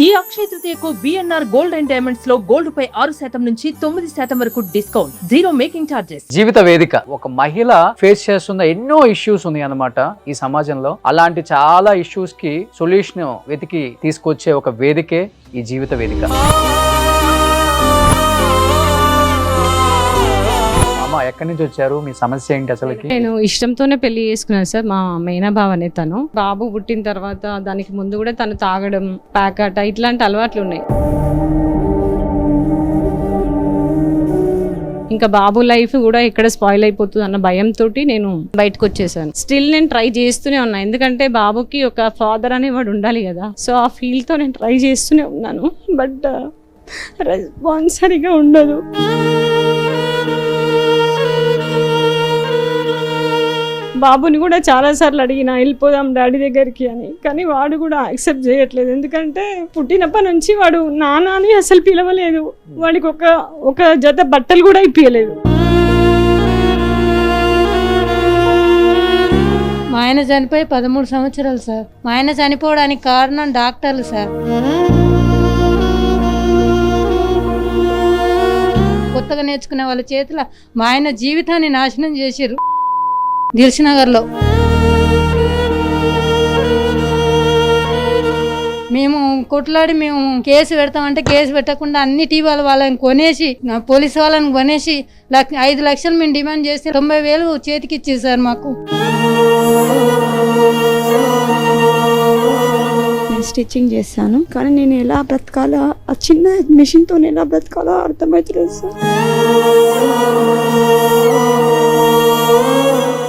ఈ అక్షయ తృతీయకు BNR gold and diamonds లో gold పై 6% నుంచి 9% వరకు డిస్కౌంట్, జీరో మేకింగ్ చార్జెస్. జీవిత వేదిక ఒక మహిళ ఫేస్ చేస్తున్న ఎన్నో ఇష్యూస్ ఉన్నాయి అన్నమాట ఈ సమాజంలో. అలాంటి చాలా ఇష్యూస్ కి సొల్యూషన్ వెతికి తీసుకొచ్చే ఒక వేదికే ఈ జీవిత వేదిక. ఎక్కడి నుంచి వచ్చారు, మీ సమస్య ఏంటి అసలుకి? నేను ఇష్టంతోనే పెళ్లి చేసుకున్నాను సార్. మా మేనా బావనే తను. బాబు పుట్టిన తర్వాత దానికి ముందు కూడా తను తాగడం, ప్యాకట ఇట్లాంటి అలవాట్లు ఉన్నాయి. ఇంకా బాబు లైఫ్ కూడా ఎక్కడ స్పాయిల్ అయిపోతుంది అన్న భయంతో నేను బయటకు వచ్చేసాను. స్టిల్ నేను ట్రై చేస్తూనే ఉన్నా, ఎందుకంటే బాబుకి ఒక ఫాదర్ అనేవాడు ఉండాలి కదా. సో ఆ ఫీల్ తో నేను ట్రై చేస్తూనే ఉన్నాను, బట్ రెస్పాన్స్ సరిగా ఉండదు. బాబుని కూడా చాలా సార్లు అడిగిన వెళ్ళిపోదాం డాడీ దగ్గరికి అని, కానీ వాడు కూడా యాక్సెప్ట్ చేయట్లేదు. ఎందుకంటే పుట్టినప్పటి నుంచి వాడు నాన్న అని అసలు పిలవలేదు. వాడికి ఒక జత బట్టలు కూడా ఇప్పియలేదు. మా ఆయన చనిపోయి 13 సంవత్సరాలు సార్. మా ఆయన చనిపోవడానికి కారణం డాక్టర్లు సార్. కొత్తగా నేర్చుకునే వాళ్ళ చేతిలో మా ఆయన జీవితాన్ని నాశనం చేసిర్రు. దిల్సునగర్లో మేము కొట్లాడి మేము కేసు పెడతామంటే కేసు పెట్టకుండా అన్ని టీవీల వాళ్ళని కొనేసి, పోలీసు వాళ్ళని కొనేసి 5 లక్షలు మేము డిమాండ్ చేస్తే 90,000 చేతికి ఇచ్చింది సార్ మాకు. నేను స్టిచ్చింగ్ చేస్తాను, కానీ నేను ఎలా బ్రతకాలో, ఆ చిన్న మిషన్తో ఎలా బ్రతకాలో అర్థమవుతుంది సార్.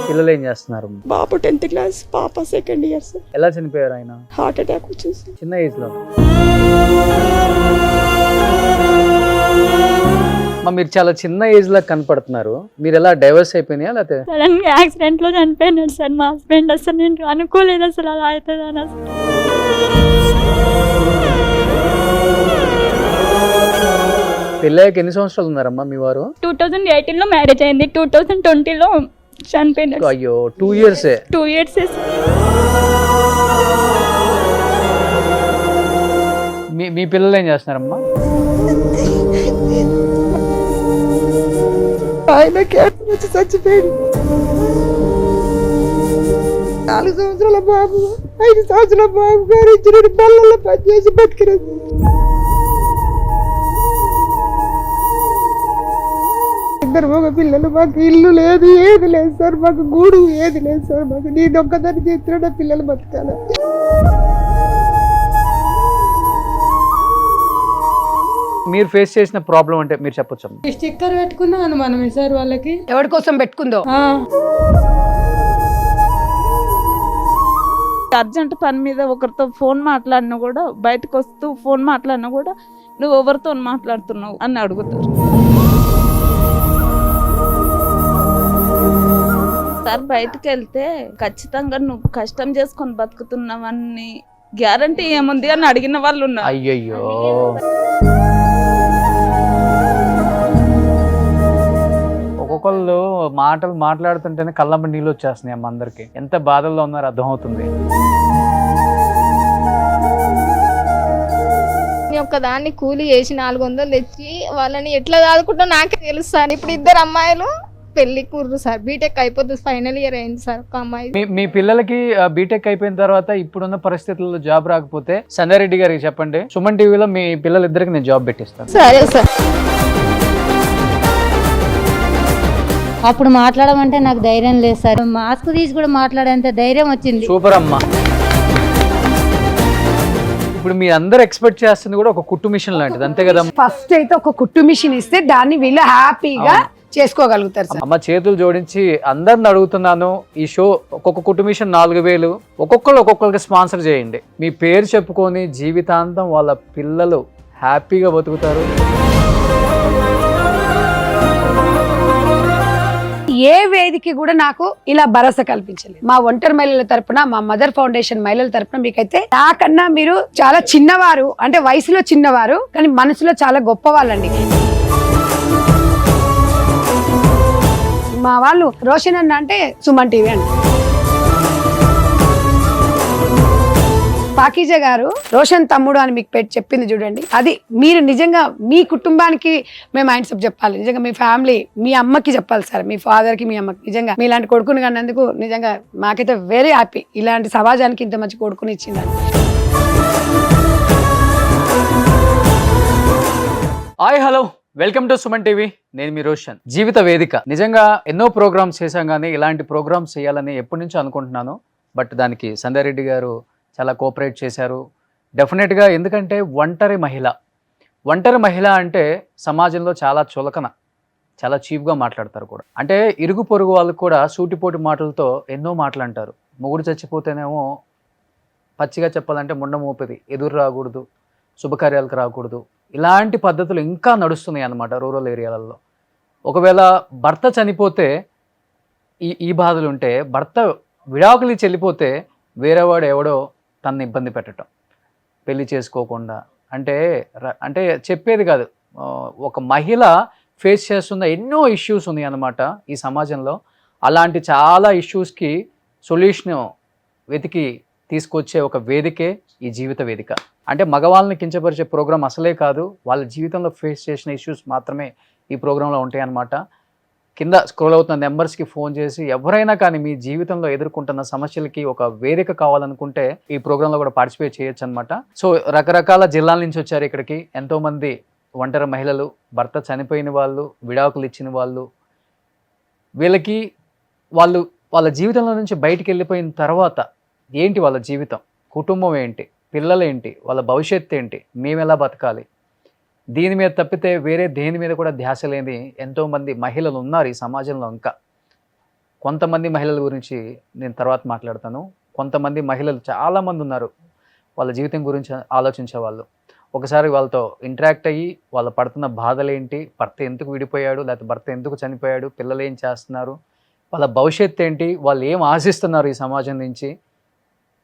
పిల్లలు ఏం చేస్తున్నారు? బాబు 10th క్లాస్, పాప 2nd ఇయర్ సార్. ఎలా చనిపోయారు ఆయన? హార్ట్ అటాక్ వచ్చింది సార్, చిన్న ఏజ్ లో. మీరు చాలా చిన్న ఏజ్ లో కనపడుతున్నారు. మీరు ఎలా డైవర్స్ అయిపోయినాయా లేకపోతే? సడన్ గా యాక్సిడెంట్ లో చనిపోయినాడు సార్ మా హస్బెండ్. అసలు నేను అనుకోలేదు అసలు అలా అవుతుందని. అసలు పెళ్ళాక ఎన్ని సంవత్సరాలు ఉన్నారమ్మా మీ వారు? 2018 లో మ్యారేజ్ అయింది, 2020 లో చనిపోయినాడు. అయ్యో 2 years. 2 years. మీ పిల్లలు ఏం చేస్తున్నారమ్మా? ఆయన క్యాన్సర్ వచ్చి చచ్చిపోయాడు. 4 సంవత్సరాల బాబు, 5 సంవత్సరాల బాబు గారు ఇచ్చిన బళ్ళల్లో పనిచేసి బతికినది. ఇద్దరు మగ పిల్లలు, మాకు ఇల్లు లేదు, ఏది లేదు సార్, మాకు గూడు ఏది లేదు సార్. మాకు నేను ఒక్కదాన్ని చేస్తున్నా పిల్లలు బతకాల. మీరు ఫేస్ చేసిన ప్రాబ్లం అంటే మీరు చెప్పొచ్చు. స్టిక్కర్ పెట్టుకున్నాను మనం సార్ వాళ్ళకి. ఎవరి కోసం పెట్టుకుందో? అర్జెంట్ పని మీద ఒకరితో ఫోన్ మాట్లాడినా కూడా, బయటకు వస్తూ ఫోన్ మాట్లాడినా కూడా నువ్వు ఎవరితో మాట్లాడుతున్నావు అని అడుగుతారు సార్. బయటకు వెళ్తే ఖచ్చితంగా నువ్వు కష్టం చేసుకొని బతుకుతున్నావని గ్యారంటీ ఏముంది అని అడిగిన వాళ్ళు ఉన్నారు. అయ్యయ్యో, ఒక్కొక్కళ్ళు మాటలు మాట్లాడుతుంటేనే కళ్ళమ్మ నీళ్ళు వచ్చేస్తున్నాయి అమ్మ. అందరికి ఎంత బాధల్లో ఉన్నారో అర్థమవుతుంది. ఒక్కదాన్ని కూలి చేసి 400 తెచ్చి వాళ్ళని ఎట్లా దాదుకుంటా నాకే తెలుసు సార్. ఇప్పుడు 2 అమ్మాయిలు పెళ్లి కూర్రు సార్. బీటెక్ అయిపోతుంది, ఫైనల్ ఇయర్ అయింది సార్. ఒక అమ్మాయి. మీ పిల్లలకి బీటెక్ అయిపోయిన తర్వాత ఇప్పుడున్న పరిస్థితుల్లో జాబ్ రాకపోతే సంగారెడ్డి గారికి చెప్పండి, సుమన్ టీవీలో మీ పిల్లలిద్దరికి నేను జాబ్ పెట్టిస్తాను. సరే సార్. అప్పుడు మాట్లాడమంటే నాకు ధైర్యం లేదు సార్. మాస్క్ తీసి కూడా మాట్లాడేంత ధైర్యం వచ్చింది. సూపర్ అమ్మా. ఇప్పుడు మీ అందరు ఎక్స్పెక్ట్ చేస్తుంది కూడా ఒక కుట్టు మిషన్ లాంటిది, అంతే కదా? ఫస్ట్ అయితే ఒక కుట్టు మిషన్ ఇస్తే దాన్ని వీళ్ళు హ్యాపీగా చేసుకోగలుగుతారు సార్. అమ్మ చేతులు జోడించి అందరిని అడుగుతున్నాను, ఈ షో ఒక్కొక్క కుట్టు మిషన్ 4,000 ఒక్కొక్కరికి స్పాన్సర్ చేయండి. మీ పేరు చెప్పుకొని జీవితాంతం వాళ్ళ పిల్లలు హ్యాపీగా బతుకుతారు. ఏ వేదిక కూడా నాకు ఇలా భరోసా కల్పించలేదు. మా ఒంటరి మహిళల తరపున, మా మదర్ ఫౌండేషన్ మహిళల తరపున మీకైతే నాకన్నా మీరు చాలా చిన్నవారు, అంటే వయసులో చిన్నవారు కానీ మనసులో చాలా గొప్పవాళ్ళండి. మా వాళ్ళు రోషన్ అన్న అంటే సుమన్ టీవీ అండి. పాకీజా గారు రోషన్ తమ్ముడు అని మీకు చెప్పింది చూడండి, అది మీరు నిజంగా మీ కుటుంబానికి మేము మైండ్ సెట్ చెప్పాలి. నిజంగా మీ ఫ్యామిలీ, మీ అమ్మకి చెప్పాలి సార్, మీ ఫాదర్ కి, మీ అమ్మకి. నిజంగా మీలాంటి కొడుకుని కన్నందుకు నిజంగా మాకైతే వెరీ హ్యాపీ. ఇలాంటి సమాజానికి ఇంత మంచి కొడుకుని ఇచ్చిందని. Hi hello, welcome to Suman TV. నేను మీ రోషన్. జీవిత వేదిక నిజంగా ఎన్నో ప్రోగ్రామ్స్ చేశాం, కానీ ఇలాంటి ప్రోగ్రామ్స్ చేయాలని ఎప్పటి నుంచో అనుకుంటున్నాను. బట్ దానికి సంధ్యా రెడ్డి గారు చాలా కోఆపరేట్ చేశారు డెఫినెట్గా. ఎందుకంటే ఒంటరి మహిళ అంటే సమాజంలో చాలా చులకన, చాలా చీప్గా మాట్లాడతారు కూడా. అంటే ఇరుగు పొరుగు వాళ్ళకు కూడా సూటిపోటి మాటలతో ఎన్నో మాటలు అంటారు. మొగుడు చచ్చిపోతేనేమో పచ్చిగా చెప్పాలంటే ముండ మోపేది, ఎదురు రాకూడదు, శుభకార్యాలకు రాకూడదు. ఇలాంటి పద్ధతులు ఇంకా నడుస్తున్నాయి అన్నమాట రూరల్ ఏరియాలలో. ఒకవేళ భర్త చనిపోతే ఈ బాధలు ఉంటే, భర్త విడాకులు చెల్లిపోతే వేరేవాడు ఎవడో తనని ఇబ్బంది పెట్టడం, పెళ్లి చేసుకోకుండా. అంటే చెప్పేది కాదు, ఒక మహిళ ఫేస్ చేస్తున్న ఎన్నో ఇష్యూస్ ఉన్నాయి అన్నమాట ఈ సమాజంలో. అలాంటి చాలా ఇష్యూస్కి సొల్యూషన్ వెతికి తీసుకొచ్చే ఒక వేదికే ఈ జీవిత వేదిక. అంటే మగవాళ్ళని కించపరిచే ప్రోగ్రాం అసలే కాదు, వాళ్ళ జీవితంలో ఫేస్ చేసిన ఇష్యూస్ మాత్రమే ఈ ప్రోగ్రాంలో ఉంటాయన్నమాట. కింద స్క్రోల్ అవుతున్న నెంబర్స్కి ఫోన్ చేసి ఎవరైనా కానీ మీ జీవితంలో ఎదుర్కొంటున్న సమస్యలకి ఒక వేదిక కావాలనుకుంటే ఈ ప్రోగ్రాంలో కూడా పార్టిసిపేట్ చేయొచ్చు అనమాట. సో రకరకాల జిల్లాల నుంచి వచ్చారు ఇక్కడికి ఎంతోమంది ఒంటరి మహిళలు, భర్త చనిపోయిన వాళ్ళు, విడాకులు ఇచ్చిన వాళ్ళు. వీళ్ళకి వాళ్ళ జీవితంలో నుంచి బయటికి వెళ్ళిపోయిన తర్వాత ఏంటి వాళ్ళ జీవితం, కుటుంబం ఏంటి, పిల్లలేంటి, వాళ్ళ భవిష్యత్తు ఏంటి, మేము ఎలా బతకాలి, దీని మీద తప్పితే వేరే దేని మీద కూడా ధ్యాస లేని ఎంతోమంది మహిళలు ఉన్నారు ఈ సమాజంలో. ఇంకా కొంతమంది మహిళల గురించి నేను తర్వాత మాట్లాడతాను. కొంతమంది మహిళలు చాలామంది ఉన్నారు వాళ్ళ జీవితం గురించి ఆలోచించే వాళ్ళు. ఒకసారి వాళ్ళతో ఇంటరాక్ట్ అయ్యి వాళ్ళ పడుతున్న బాధలేంటి, భర్త ఎందుకు విడిపోయాడు, లేకపోతే భర్త ఎందుకు చనిపోయాడు, పిల్లలు ఏం చేస్తున్నారు, వాళ్ళ భవిష్యత్తు ఏంటి, వాళ్ళు ఏం ఆశిస్తున్నారు ఈ సమాజం నుంచి,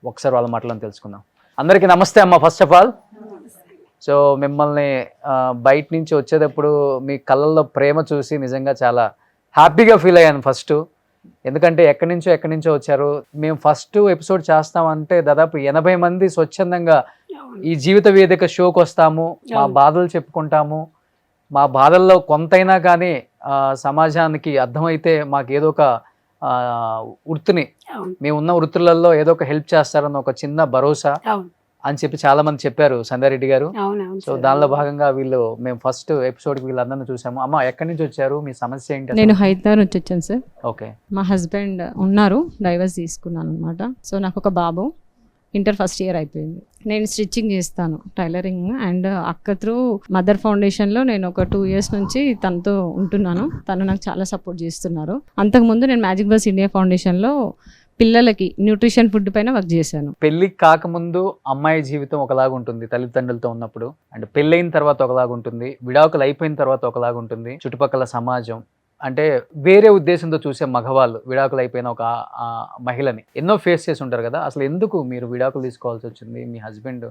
ఒకసారి వాళ్ళ మాటలను తెలుసుకుందాం. అందరికీ నమస్తే అమ్మ. ఫస్ట్ ఆఫ్ ఆల్ సో మిమ్మల్ని బయట నుంచి వచ్చేటప్పుడు మీ కళ్ళల్లో ప్రేమ చూసి నిజంగా చాలా హ్యాపీగా ఫీల్ అయ్యాను ఫస్ట్. ఎందుకంటే ఎక్కడి నుంచో వచ్చారు. మేము ఫస్ట్ ఎపిసోడ్ చేస్తామంటే దాదాపు 80 మంది స్వచ్ఛందంగా ఈ జీవిత వేదిక షోకి వస్తాము, మా బాధలు చెప్పుకుంటాము, మా బాధల్లో కొంతైనా కానీ సమాజానికి అర్థమైతే మాకు ఏదో ఒక వృత్తిని, మేము ఉన్న వృత్తులలో ఏదో ఒక హెల్ప్ చేస్తారన్న ఒక చిన్న భరోసా అని చెప్పి చాలా మంది చెప్పారు సంధ్యా రెడ్డి గారు. సో దానిలో భాగంగా మేము ఫస్ట్ ఎపిసోడ్కి వీళ్ళందరినీ చూసాము. అమ్మ ఎక్కడి నుంచి వచ్చారు, మీ సమస్య ఏంటి? నేను హైదరాబాద్ నుంచి వచ్చాను సార్. ఓకే. మా హస్బెండ్ ఉన్నారు, డైవర్స్ తీసుకున్నాను అనమాట. సో నాకు ఒక బాబు, ఇంటర్ ఫస్ట్ ఇయర్ అయిపోయింది. నేను స్టిచ్చింగ్ చేస్తాను, టైలరింగ్. అండ్ అక్క త్రూ మదర్ ఫౌండేషన్లో నేను ఒక 2 years నుంచి తనతో ఉంటున్నాను. తను నాకు చాలా సపోర్ట్ చేస్తున్నారు. అంతకుముందు నేను మ్యాజిక్ బస్ ఇండియా ఫౌండేషన్లో పిల్లలకి న్యూట్రిషన్ ఫుడ్ పైన వర్క్ చేశాను. పెళ్లి కాకముందు అమ్మాయి జీవితం ఒకలాగా ఉంటుంది తల్లిదండ్రులతో ఉన్నప్పుడు, అండ్ పెళ్ళైన తర్వాత ఒకలాగా ఉంటుంది, విడాకులు అయిపోయిన తర్వాత ఒకలాగా ఉంటుంది. చుట్టుపక్కల సమాజం అంటే వేరే ఉద్దేశంతో చూసే మగవాళ్ళు విడాకులు అయిపోయిన ఒక మహిళని ఎన్నో ఫేస్ చేసి ఉంటారు కదా. అసలు ఎందుకు మీరు విడాకులు తీసుకోవాల్సి వచ్చింది, మీ హస్బెండ్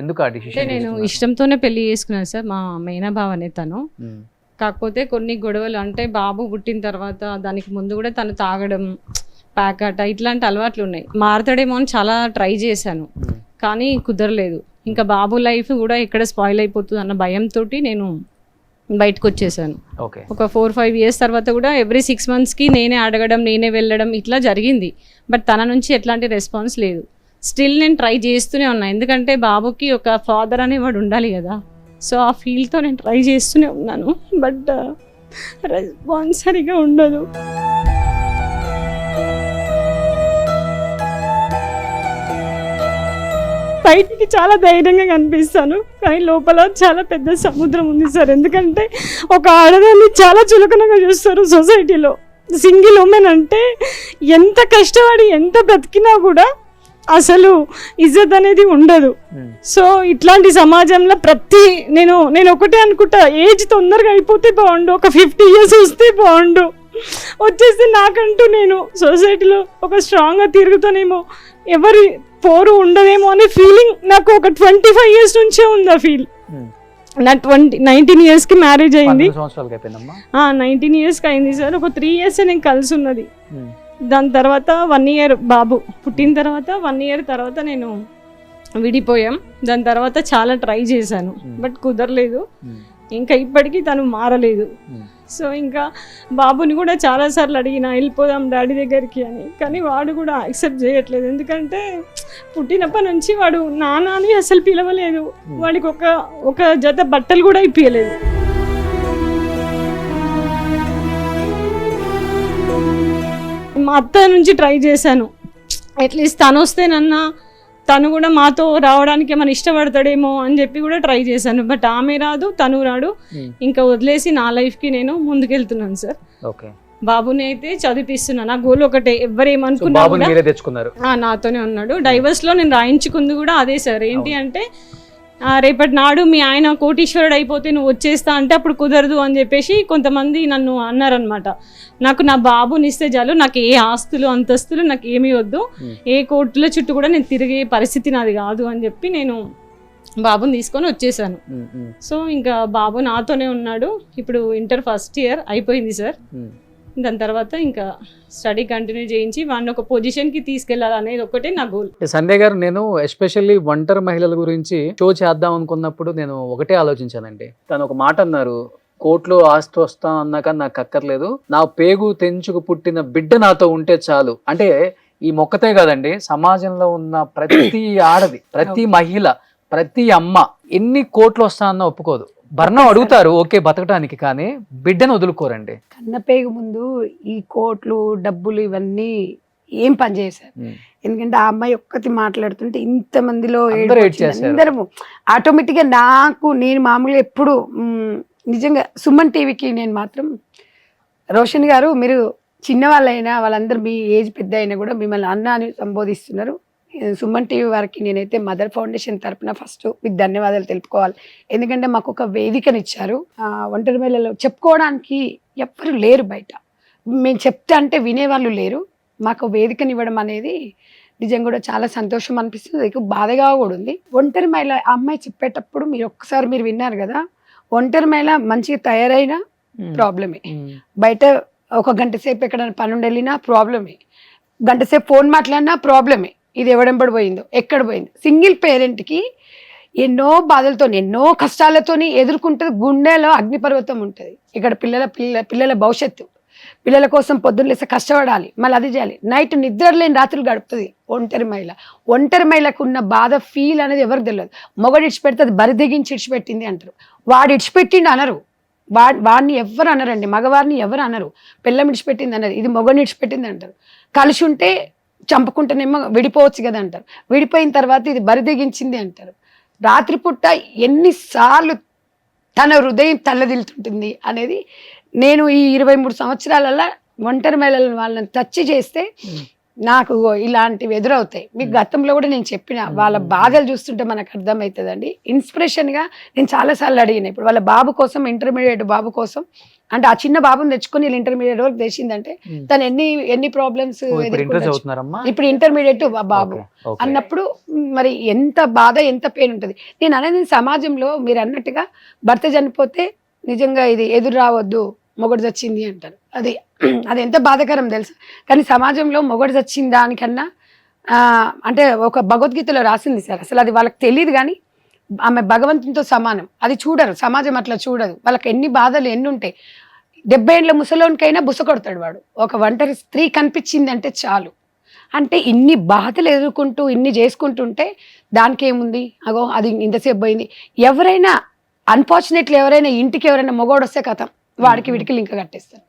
ఎందుకు ఆ డిసిషన్? నేను ఇష్టంతోనే పెళ్లి చేసుకున్నాను సార్. మా మేనా బావనే తను. కాకపోతే కొన్ని గొడవలు, అంటే బాబు పుట్టిన తర్వాత, దానికి ముందు కూడా తను తాగడం, ప్యాకెట్ ఇట్లాంటి అలవాట్లు ఉన్నాయి. మారతాడేమో అని చాలా ట్రై చేశాను, కానీ కుదరలేదు. ఇంకా బాబు లైఫ్ కూడా ఎక్కడ స్పాయిల్ అయిపోతుంది అన్న భయంతో నేను బయటకు వచ్చేసాను. ఒక 4-5 years తర్వాత కూడా ఎవ్రీ 6 monthsకి నేనే అడగడం, నేనే వెళ్ళడం ఇట్లా జరిగింది. బట్ తన నుంచి ఎట్లాంటి రెస్పాన్స్ లేదు. స్టిల్ నేను ట్రై చేస్తూనే ఉన్నా, ఎందుకంటే బాబుకి ఒక ఫాదర్ అనేవాడు ఉండాలి కదా. సో ఆ ఫీల్తో నేను ట్రై చేస్తూనే ఉన్నాను. బట్ రెస్పాన్స్ సరిగా ఉండదు. బయటికి చాలా ధైర్యంగా కనిపిస్తాను, కానీ లోపల చాలా పెద్ద సముద్రం ఉంది సార్. ఎందుకంటే ఒక ఆడదాన్ని చాలా చులకనగా చూస్తారు సొసైటీలో. సింగిల్ ఉమెన్ అంటే ఎంత కష్టపడి ఎంత బ్రతికినా కూడా అసలు ఇజ్జత్ అనేది ఉండదు. సో ఇట్లాంటి సమాజంలో నేను ఒకటే అనుకుంటా, ఏజ్ తొందరగా అయిపోతే బాగుండు, ఒక 50 years వస్తే బాగుండు, వచ్చేస్తే నాకంటూ నేను సొసైటీలో ఒక స్ట్రాంగ్గా తిరుగుతానేమో, ఎవరి పోరు ఉండదేమో అనే ఫీలింగ్ నాకు ఒక 25 years నుంచే ఉంది. ఆ ఫీల్ నా 19 yearsకి మ్యారేజ్ అయింది. 19 yearsకి అయింది సార్. ఒక 3 years నేను కలిసి ఉన్నది. దాని తర్వాత 1 year బాబు పుట్టిన తర్వాత 1 year తర్వాత నేను విడిపోయాం. దాని తర్వాత చాలా ట్రై చేశాను, బట్ కుదరలేదు. ఇంకా ఇప్పటికీ తను మారలేదు. సో ఇంకా బాబుని కూడా చాలాసార్లు అడిగిన వెళ్ళిపోదాం డాడీ దగ్గరికి అని, కానీ వాడు కూడా యాక్సెప్ట్ చేయట్లేదు. ఎందుకంటే పుట్టినప్పటి నుంచి వాడు నాన్న అని అసలు పిలవలేదు. వాడికి ఒక జత బట్టలు కూడా ఇప్పియలేదు. మా అత్త నుంచి ట్రై చేశాను, అట్లీస్ట్ తను వస్తేనన్నా తను కూడా మాతో రావడానికి ఏమైనా ఇష్టపడతాడేమో అని చెప్పి కూడా ట్రై చేశాను. బట్ ఆమె రాదు, తను రాడు. ఇంకా వదిలేసి నా లైఫ్కి నేను ముందుకెళ్తున్నాను సార్. ఓకే, బాబుని అయితే చదివిస్తున్నాను. నా గోల్ ఒకటే, ఎవరేమనుకున్నా నాతోనే ఉన్నాడు. డైవర్స్లో నేను రాయించుకుంది కూడా అదే సార్. ఏంటి అంటే రేపటి నాడు మీ ఆయన కోటీశ్వరుడు అయిపోతే నువ్వు వచ్చేస్తా అంటే అప్పుడు కుదరదు అని చెప్పేసి కొంతమంది నన్ను అన్నారనమాట. నాకు నా బాబుని ఇస్తే చాలు, నాకు ఏ ఆస్తులు అంతస్తులు నాకు ఏమీ వద్దు, ఏ కోర్టుల చుట్టూ కూడా నేను తిరిగే పరిస్థితి నాది కాదు అని చెప్పి నేను బాబుని తీసుకొని వచ్చేసాను. సో ఇంకా బాబు నాతోనే ఉన్నాడు. ఇప్పుడు ఇంటర్ ఫస్ట్ ఇయర్ అయిపోయింది సార్. దాని తర్వాత ఇంకా స్టడీ కంటిన్యూ చేయించి వాడిని ఒక పొజిషన్కి తీసుకెళ్ళాలి అనేది ఒకటే నా గోల్. సంధ్య గారు, నేను ఎస్పెషల్లీ ఒంటరి మహిళల గురించి షో చేద్దాం అనుకున్నప్పుడు నేను ఒకటే ఆలోచించానండి. తను ఒక మాట అన్నారు, కోర్టులో ఆస్తి వస్తాం అన్నాక నాకు అక్కర్లేదు, నా పేగు తెంచుకు పుట్టిన బిడ్డ నాతో ఉంటే చాలు. అంటే ఈ మొక్కతే కాదండి, సమాజంలో ఉన్న ప్రతి ఆడది, ప్రతి మహిళ, ప్రతి అమ్మ ఎన్ని కోట్లు వస్తా అన్న ఒప్పుకోదు. భరణం అడుగుతారు ఓకే బతకడానికి, కానీ బిడ్డను వదులుకోరండి. కన్నపేగు ముందు ఈ కోట్లు డబ్బులు ఇవన్నీ ఏం పనిచేశారు. ఎందుకంటే ఆ అమ్మాయి ఒక్కటి మాట్లాడుతుంటే ఇంతమందిలో అందరము ఆటోమేటిక్ గా నేను మామూలుగా ఎప్పుడు నిజంగా సుమన్ టీవీకి నేను మాత్రం రోషన్ గారు, మీరు చిన్నవాళ్ళైనా వాళ్ళందరూ మీ ఏజ్ పెద్ద అయినా కూడా మిమ్మల్ని అన్న అని సంబోధిస్తున్నారు. సుమన్ టీవీ వారికి నేనైతే మదర్ ఫౌండేషన్ తరపున ఫస్ట్ మీకు ధన్యవాదాలు తెలుపుకోవాలి. ఎందుకంటే మాకు ఒక వేదికనిచ్చారు. ఒంటరి మహిళలు చెప్పుకోవడానికి ఎవ్వరు లేరు బయట, మేము చెప్తే అంటే వినేవాళ్ళు లేరు. మాకు వేదికనివ్వడం అనేది నిజంగా కూడా చాలా సంతోషం అనిపిస్తుంది, బాధగా కూడా ఉంది. ఒంటరి మహిళ అమ్మాయి చెప్పేటప్పుడు మీరు ఒక్కసారి మీరు విన్నారు కదా, ఒంటరి మహిళ మంచిగా తయారైనా ప్రాబ్లమే, బయట ఒక గంట సేపు ఎక్కడైనా పని వెళ్ళినా ప్రాబ్లమే, గంట సేపు ఫోన్ మాట్లాడినా ప్రాబ్లమే. ఇది ఎవడెంబడి పోయిందో ఎక్కడ పోయిందో. సింగిల్ పేరెంట్కి ఎన్నో బాధలతో ఎన్నో కష్టాలతోని ఎదుర్కొంటుంది. గుండెలో అగ్నిపర్వతం ఉంటుంది. ఇక్కడ పిల్లల భవిష్యత్తు, పిల్లల కోసం పొద్దున్న లేసి కష్టపడాలి, మళ్ళీ అది చేయాలి, నైట్ నిద్ర లేని రాత్రులు గడుపుతుంది ఒంటరి మహిళ. ఒంటరి మహిళకు ఉన్న బాధ ఫీల్ అనేది ఎవరికి తెలియదు. మొగడు ఇడిచిపెడితే అది బరిదెగించి ఇడిచిపెట్టింది అంటారు, వాడు ఇడిచిపెట్టిండి అనరు. వాడిని ఎవరు అనరండి, మగవారిని ఎవరు అనరు. పిల్లం ఇడిచిపెట్టింది అన్నారు, ఇది మొగని ఇడిచిపెట్టింది అంటారు. కలిసి ఉంటే చంపుకుంటేనేమో విడిపోవచ్చు కదా అంటారు, విడిపోయిన తర్వాత ఇది బరిదెగించింది అంటారు. రాత్రిపూట ఎన్నిసార్లు తన హృదయం తల్లదిల్తుంటుంది అనేది నేను ఈ 23 సంవత్సరాలలో ఒంటరి మహిళలను వాళ్ళని టచ్ చేస్తే నాకు ఇలాంటివి ఎదురవుతాయి. మీకు గతంలో కూడా నేను చెప్పిన, వాళ్ళ బాధలు చూస్తుంటే మనకు అర్థమవుతుందండి. ఇన్స్పిరేషన్గా నేను చాలాసార్లు అడిగిన, ఇప్పుడు వాళ్ళ బాబు కోసం, ఇంటర్మీడియట్ బాబు కోసం, అంటే ఆ చిన్న బాబుని తెచ్చుకొని వీళ్ళు ఇంటర్మీడియట్ వరకు తెచ్చిందంటే తను ఎన్ని ప్రాబ్లమ్స్ ఇప్పుడు ఇంటర్మీడియట్ బాబు అన్నప్పుడు మరి ఎంత బాధ ఎంత పెయిన్ ఉంటుంది. నేను అనేది సమాజంలో మీరు అన్నట్టుగా భర్త చనిపోతే నిజంగా ఇది ఎదురు రావద్దు, మొగడు చచ్చింది అంటారు. అది ఎంత బాధాకరం తెలుసు. కానీ సమాజంలో మొగడు చచ్చిన దానికన్నా అంటే ఒక భగవద్గీతలో రాసింది సార్, అసలు అది వాళ్ళకి తెలియదు, కానీ ఆమె భగవంతునితో సమానం. అది చూడరు, సమాజం అట్లా చూడదు. వాళ్ళకి ఎన్ని బాధలు ఎన్ని ఉంటాయి. 70 ఏళ్ళ ముసలోనికైనా బుస కొడతాడు వాడు. ఒక ఒంటరి స్త్రీ కనిపించింది అంటే చాలు. అంటే ఇన్ని బాధలు ఎదుర్కొంటూ ఇన్ని చేసుకుంటుంటే దానికి ఏముంది, అగో అది ఇంతసేపు పోయింది. ఎవరైనా అన్ఫార్చునేట్లీ ఎవరైనా ఇంటికి ఎవరైనా మొగోడు వస్తే కథం వాడికి వీడికి లింక్ కట్టేస్తారు.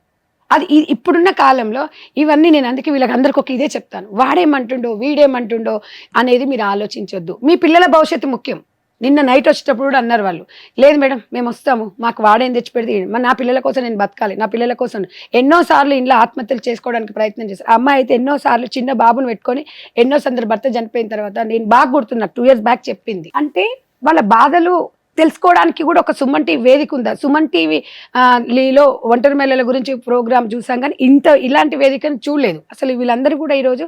అది ఇప్పుడున్న కాలంలో ఇవన్నీ నేను అందుకే వీళ్ళకి అందరికి ఒక ఇదే చెప్తాను, వాడేమంటుండో వీడేమంటుండో అనేది మీరు ఆలోచించొద్దు. మీ పిల్లల భవిష్యత్తు ముఖ్యం. నిన్న నైట్ వచ్చేటప్పుడు కూడా అన్నారు వాళ్ళు, లేదు మేడం మేము వస్తాము, మాకు వాడేం తెచ్చి పెడితే నా పిల్లల కోసం నేను బతకాలి, నా పిల్లల కోసం. ఎన్నోసార్లు ఇంట్లో ఆత్మహత్యలు చేసుకోవడానికి ప్రయత్నం చేశారు. అమ్మాయి అయితే ఎన్నోసార్లు చిన్న బాబును పెట్టుకొని ఎన్నో సందర్భ భర్త చనిపోయిన తర్వాత నేను బాగా గుర్తున్నా 2 years బ్యాక్ చెప్పింది. అంటే వాళ్ళ బాధలు తెలుసుకోవడానికి కూడా ఒక సుమన్ టీవీ వేదిక ఉందా. సుమన్ టీవీ లీలో ఒంటరి మహిళల గురించి ప్రోగ్రామ్ చూసాం, కానీ ఇలాంటి వేదికను చూడలేదు అసలు. వీళ్ళందరూ కూడా ఈరోజు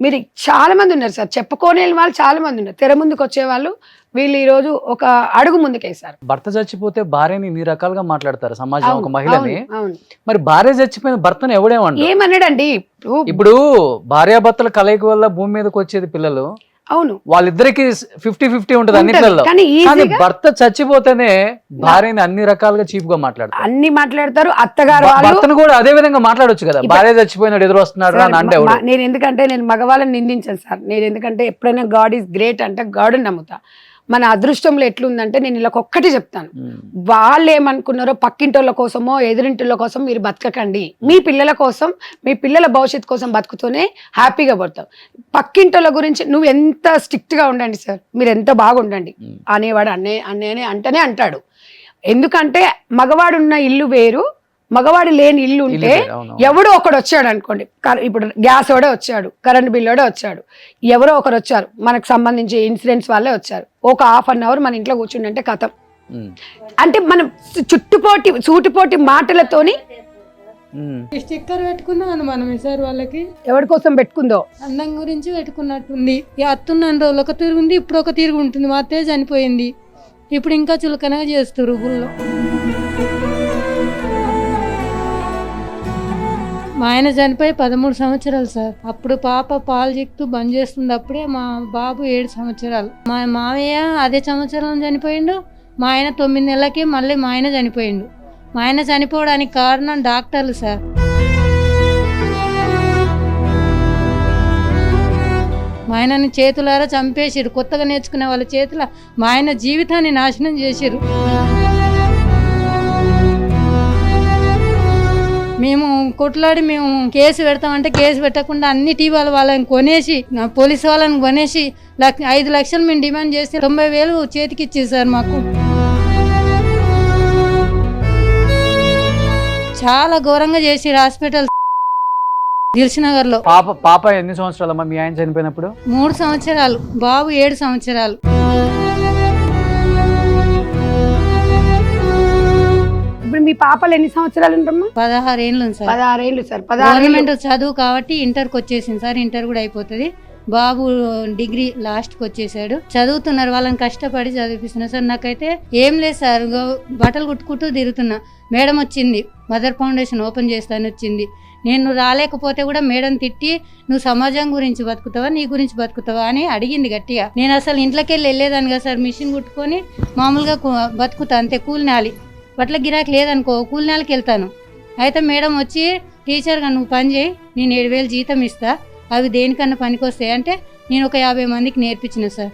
మీరు చాలా మంది ఉన్నారు సార్, చెప్పుకోనే వాళ్ళు చాలా మంది ఉన్నారు, తెర ముందుకు వచ్చేవాళ్ళు. వీళ్ళు ఈ రోజు ఒక అడుగు ముందుకేసారు. భర్త చచ్చిపోతే భార్యని ఇన్ని రకాలుగా మాట్లాడతారు సమాజం, ఒక మహిళని. మరి భార్య చచ్చిపోయిన భర్తను ఎవడేమన్నాడు, ఏమన్నాడండి? ఇప్పుడు భార్యాభర్తల కలయిక వల్ల భూమి మీదకి వచ్చేది పిల్లలు, అవును వాళ్ళిద్దరికి 50-50 ఉంటుంది ఉంటది. అన్నిట్లలో. కానీ కానీ ఈజీగా భర్త చచ్చిపోతేనే భార్యని అన్ని రకాలుగా చీప్ గా మాట్లాడతారు. అన్ని మాట్లాడతారు. అత్తగారు వాళ్ళు భర్తను కూడా అదే విధంగా మాట్లాడొచ్చు కదా, భార్య చచ్చిపోయినాడు ఎదురు వస్తున్నాడు అని అంటే ఎవడు? నేను ఎందుకంటే నేను మగవాళ్ళని నిందించాను సార్. నేను ఎందుకంటే ఎప్పుడైనా గాడ్ ఈజ్ గ్రేట్ అంటే గాడ్ని నమ్ముతా. మన అదృష్టంలో ఎట్లుందంటే నేను ఇలా ఒక్కటి చెప్తాను, వాళ్ళు ఏమనుకున్నారో పక్కింటోళ్ళ కోసమో ఎదురింటిళ్ళ కోసం మీరు బతకకండి. మీ పిల్లల కోసం, మీ పిల్లల భవిష్యత్తు కోసం బతుకుతూనే హ్యాపీగా పడతాం. పక్కింటోళ్ళ గురించి నువ్వు ఎంత స్ట్రిక్ట్ గా ఉండండి సార్, మీరు ఎంత బాగుండండి అనేవాడు అన్నయ్య అంటేనే అంటాడు. ఎందుకంటే మగవాడు ఉన్న ఇల్లు వేరు, మగవాడు లేని ఇల్లు ఉంటే ఎవడో ఒకడు వచ్చాడు అనుకోండి, ఇప్పుడు గ్యాస్ వాడే వచ్చాడు, కరెంట్ బిల్ వాడే వచ్చాడు, ఎవరో ఒకరు వచ్చారు, మనకు సంబంధించి ఇన్సూరెన్స్ వాళ్ళే వచ్చారు, ఒక ½ అన్ అవర్ మన ఇంట్లో కూర్చుంటే కథం. అంటే మనం సూటిపోటి మాటలతోని స్టిక్కర్ పెట్టుకున్నాను మనం సార్. వాళ్ళకి ఎవరి కోసం పెట్టుకుందో అందం గురించి పెట్టుకున్నట్టుంది. అత్తున్న రోజులు ఒక తిరుగు ఉంది, ఇప్పుడు ఒక తిరుగు ఉంటుంది. మా అత్తయ్య చనిపోయింది, ఇప్పుడు ఇంకా చులకనగా చేస్తారు ఊళ్ళో. మా ఆయన చనిపోయి 13 సంవత్సరాలు సార్. అప్పుడు పాప పాలు చెక్తూ బంద్ చేస్తుంది, అప్పుడే మా బాబు 7 సంవత్సరాలు. మా మావయ్య అదే సంవత్సరం చనిపోయిండు. మా ఆయన 9 నెలలకి మళ్ళీ మా ఆయన చనిపోయిండు. మా ఆయన చనిపోవడానికి కారణం డాక్టర్లు సార్. మా ఆయనని చేతులారా చంపేసిరు. కొత్తగా నేర్చుకునే వాళ్ళ చేతుల మా ఆయన జీవితాన్ని నాశనం చేసిరు. మేము కొట్లాడి మేము కేసు పెడతామంటే కేసు పెట్టకుండా అన్ని టీవీల వాళ్ళని కొనేసి, పోలీసు వాళ్ళని కొనేసి 5 లక్షలు మేము డిమాండ్ చేస్తే 90,000 చేతికి ఇచ్చేది సార్. మాకు చాలా ఘోరంగా చేసి హాస్పిటల్ దిల్సునగర్ లో. పాప ఎన్ని సంవత్సరాలమ్మా మీ ఆయన చనిపోయినప్పుడు? 3 సంవత్సరాలు, బాబు 7 సంవత్సరాలు. ఇప్పుడు మీ పాపలు ఎన్ని సంవత్సరాలు ఉంటారమ్మా? 16 ఏళ్ళు సార్. 16 ఏళ్ళు సార్. గవర్నమెంట్ చదువు కాబట్టి ఇంటర్కి వచ్చేసింది సార్. ఇంటర్ కూడా అయిపోతుంది. బాబు డిగ్రీ లాస్ట్కి వచ్చేసాడు. చదువుతున్నారు, వాళ్ళని కష్టపడి చదివిస్తున్నారు సార్. నాకైతే ఏం లేదు సార్, బట్టలు కుట్టుకుంటూ తిరుగుతున్నా. మేడం వచ్చింది, మదర్ ఫౌండేషన్ ఓపెన్ చేస్తాను వచ్చింది. నేను రాలేకపోతే కూడా మేడం తిట్టి, నువ్వు సమాజం గురించి బతుకుతావా, నీ గురించి బతుకుతావా అని అడిగింది గట్టిగా. నేను అసలు ఇంట్లోకి వెళ్ళేదాన్ని కదా సార్. మిషన్ కుట్టుకొని మామూలుగా బతుకుతా అంతే. కూలినాలి బట్టల గిరాకీ లేదనుకో, కూలినాలకి వెళ్తాను. అయితే మేడం వచ్చి, టీచర్గా నువ్వు పని చేయి, నేను 7,000 జీతం ఇస్తా, అవి దేనికన్నా పనికొస్తాయి అంటే నేను ఒక 50 మందికి నేర్పించిన సార్.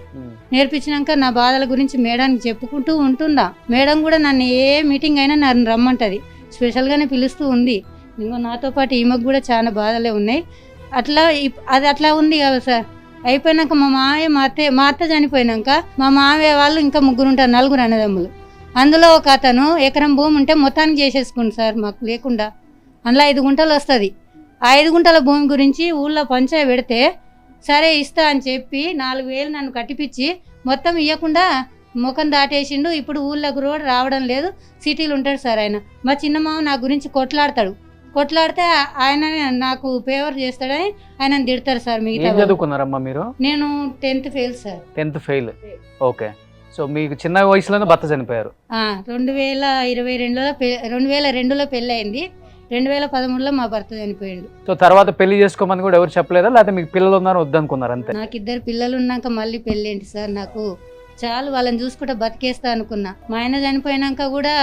నేర్పించినాక నా బాధల గురించి మేడానికి చెప్పుకుంటూ ఉంటుందా. మేడం కూడా నన్ను ఏ మీటింగ్ అయినా నన్ను రమ్మంటుంది, స్పెషల్గానే పిలుస్తూ ఉంది. ఇంకో నాతో పాటు ఈమెకు కూడా చాలా బాధలే ఉన్నాయి. అది అట్లా ఉంది కదా సార్. అయిపోయినాక మా మావయ్య మా అత్త చనిపోయినాక మా మావయ్య వాళ్ళు ఇంకా 3 ఉంటారు, 4 అన్నదమ్ములు. అందులో ఒక అతను ఎకరం భూమి ఉంటే మొత్తానికి చేసేసుకుంది సార్. మాకు లేకుండా అందులో 5 గుంటలు వస్తుంది. ఆ 5 గుంటల భూమి గురించి ఊళ్ళో పంచాయతీ పెడితే సరే ఇస్తా అని చెప్పి 4,000 నన్ను కట్టిపించి మొత్తం ఇవ్వకుండా ముఖం దాటేసిండు. ఇప్పుడు ఊళ్ళోకి కూడా రావడం లేదు, సిటీలు ఉంటాడు సార్ ఆయన. మా చిన్నమామ నా గురించి కొట్లాడితే ఆయన నాకు ఫేవర్ చేస్తాడని ఆయన తిడతారు సార్. మిగతా చదువుకున్నారమ్మా మీరు? నేను 10th fail sir. 10th fail. Okay. So మీకు చిన్న వయసులోనే భర్త చనిపోయారు? 2002లో పెళ్ళి అయింది. 2013లో మా భర్త చనిపోయాడు. సో తర్వాత పెళ్లి చేసుకోమని కూడా ఎవరు చెప్పలేదా, లేకపోతే మీకు పిల్లలు ఉన్నారు వద్దనుకున్నారు అంతే? నాకు 2 పిల్లలు ఉన్నాక మళ్ళీ పెళ్ళి ఏంటి సార్, నాకు చాలు వాళ్ళని చూసుకుంటే బతికేస్తా అనుకున్నా. మా ఆయన చనిపోయినాక కూడా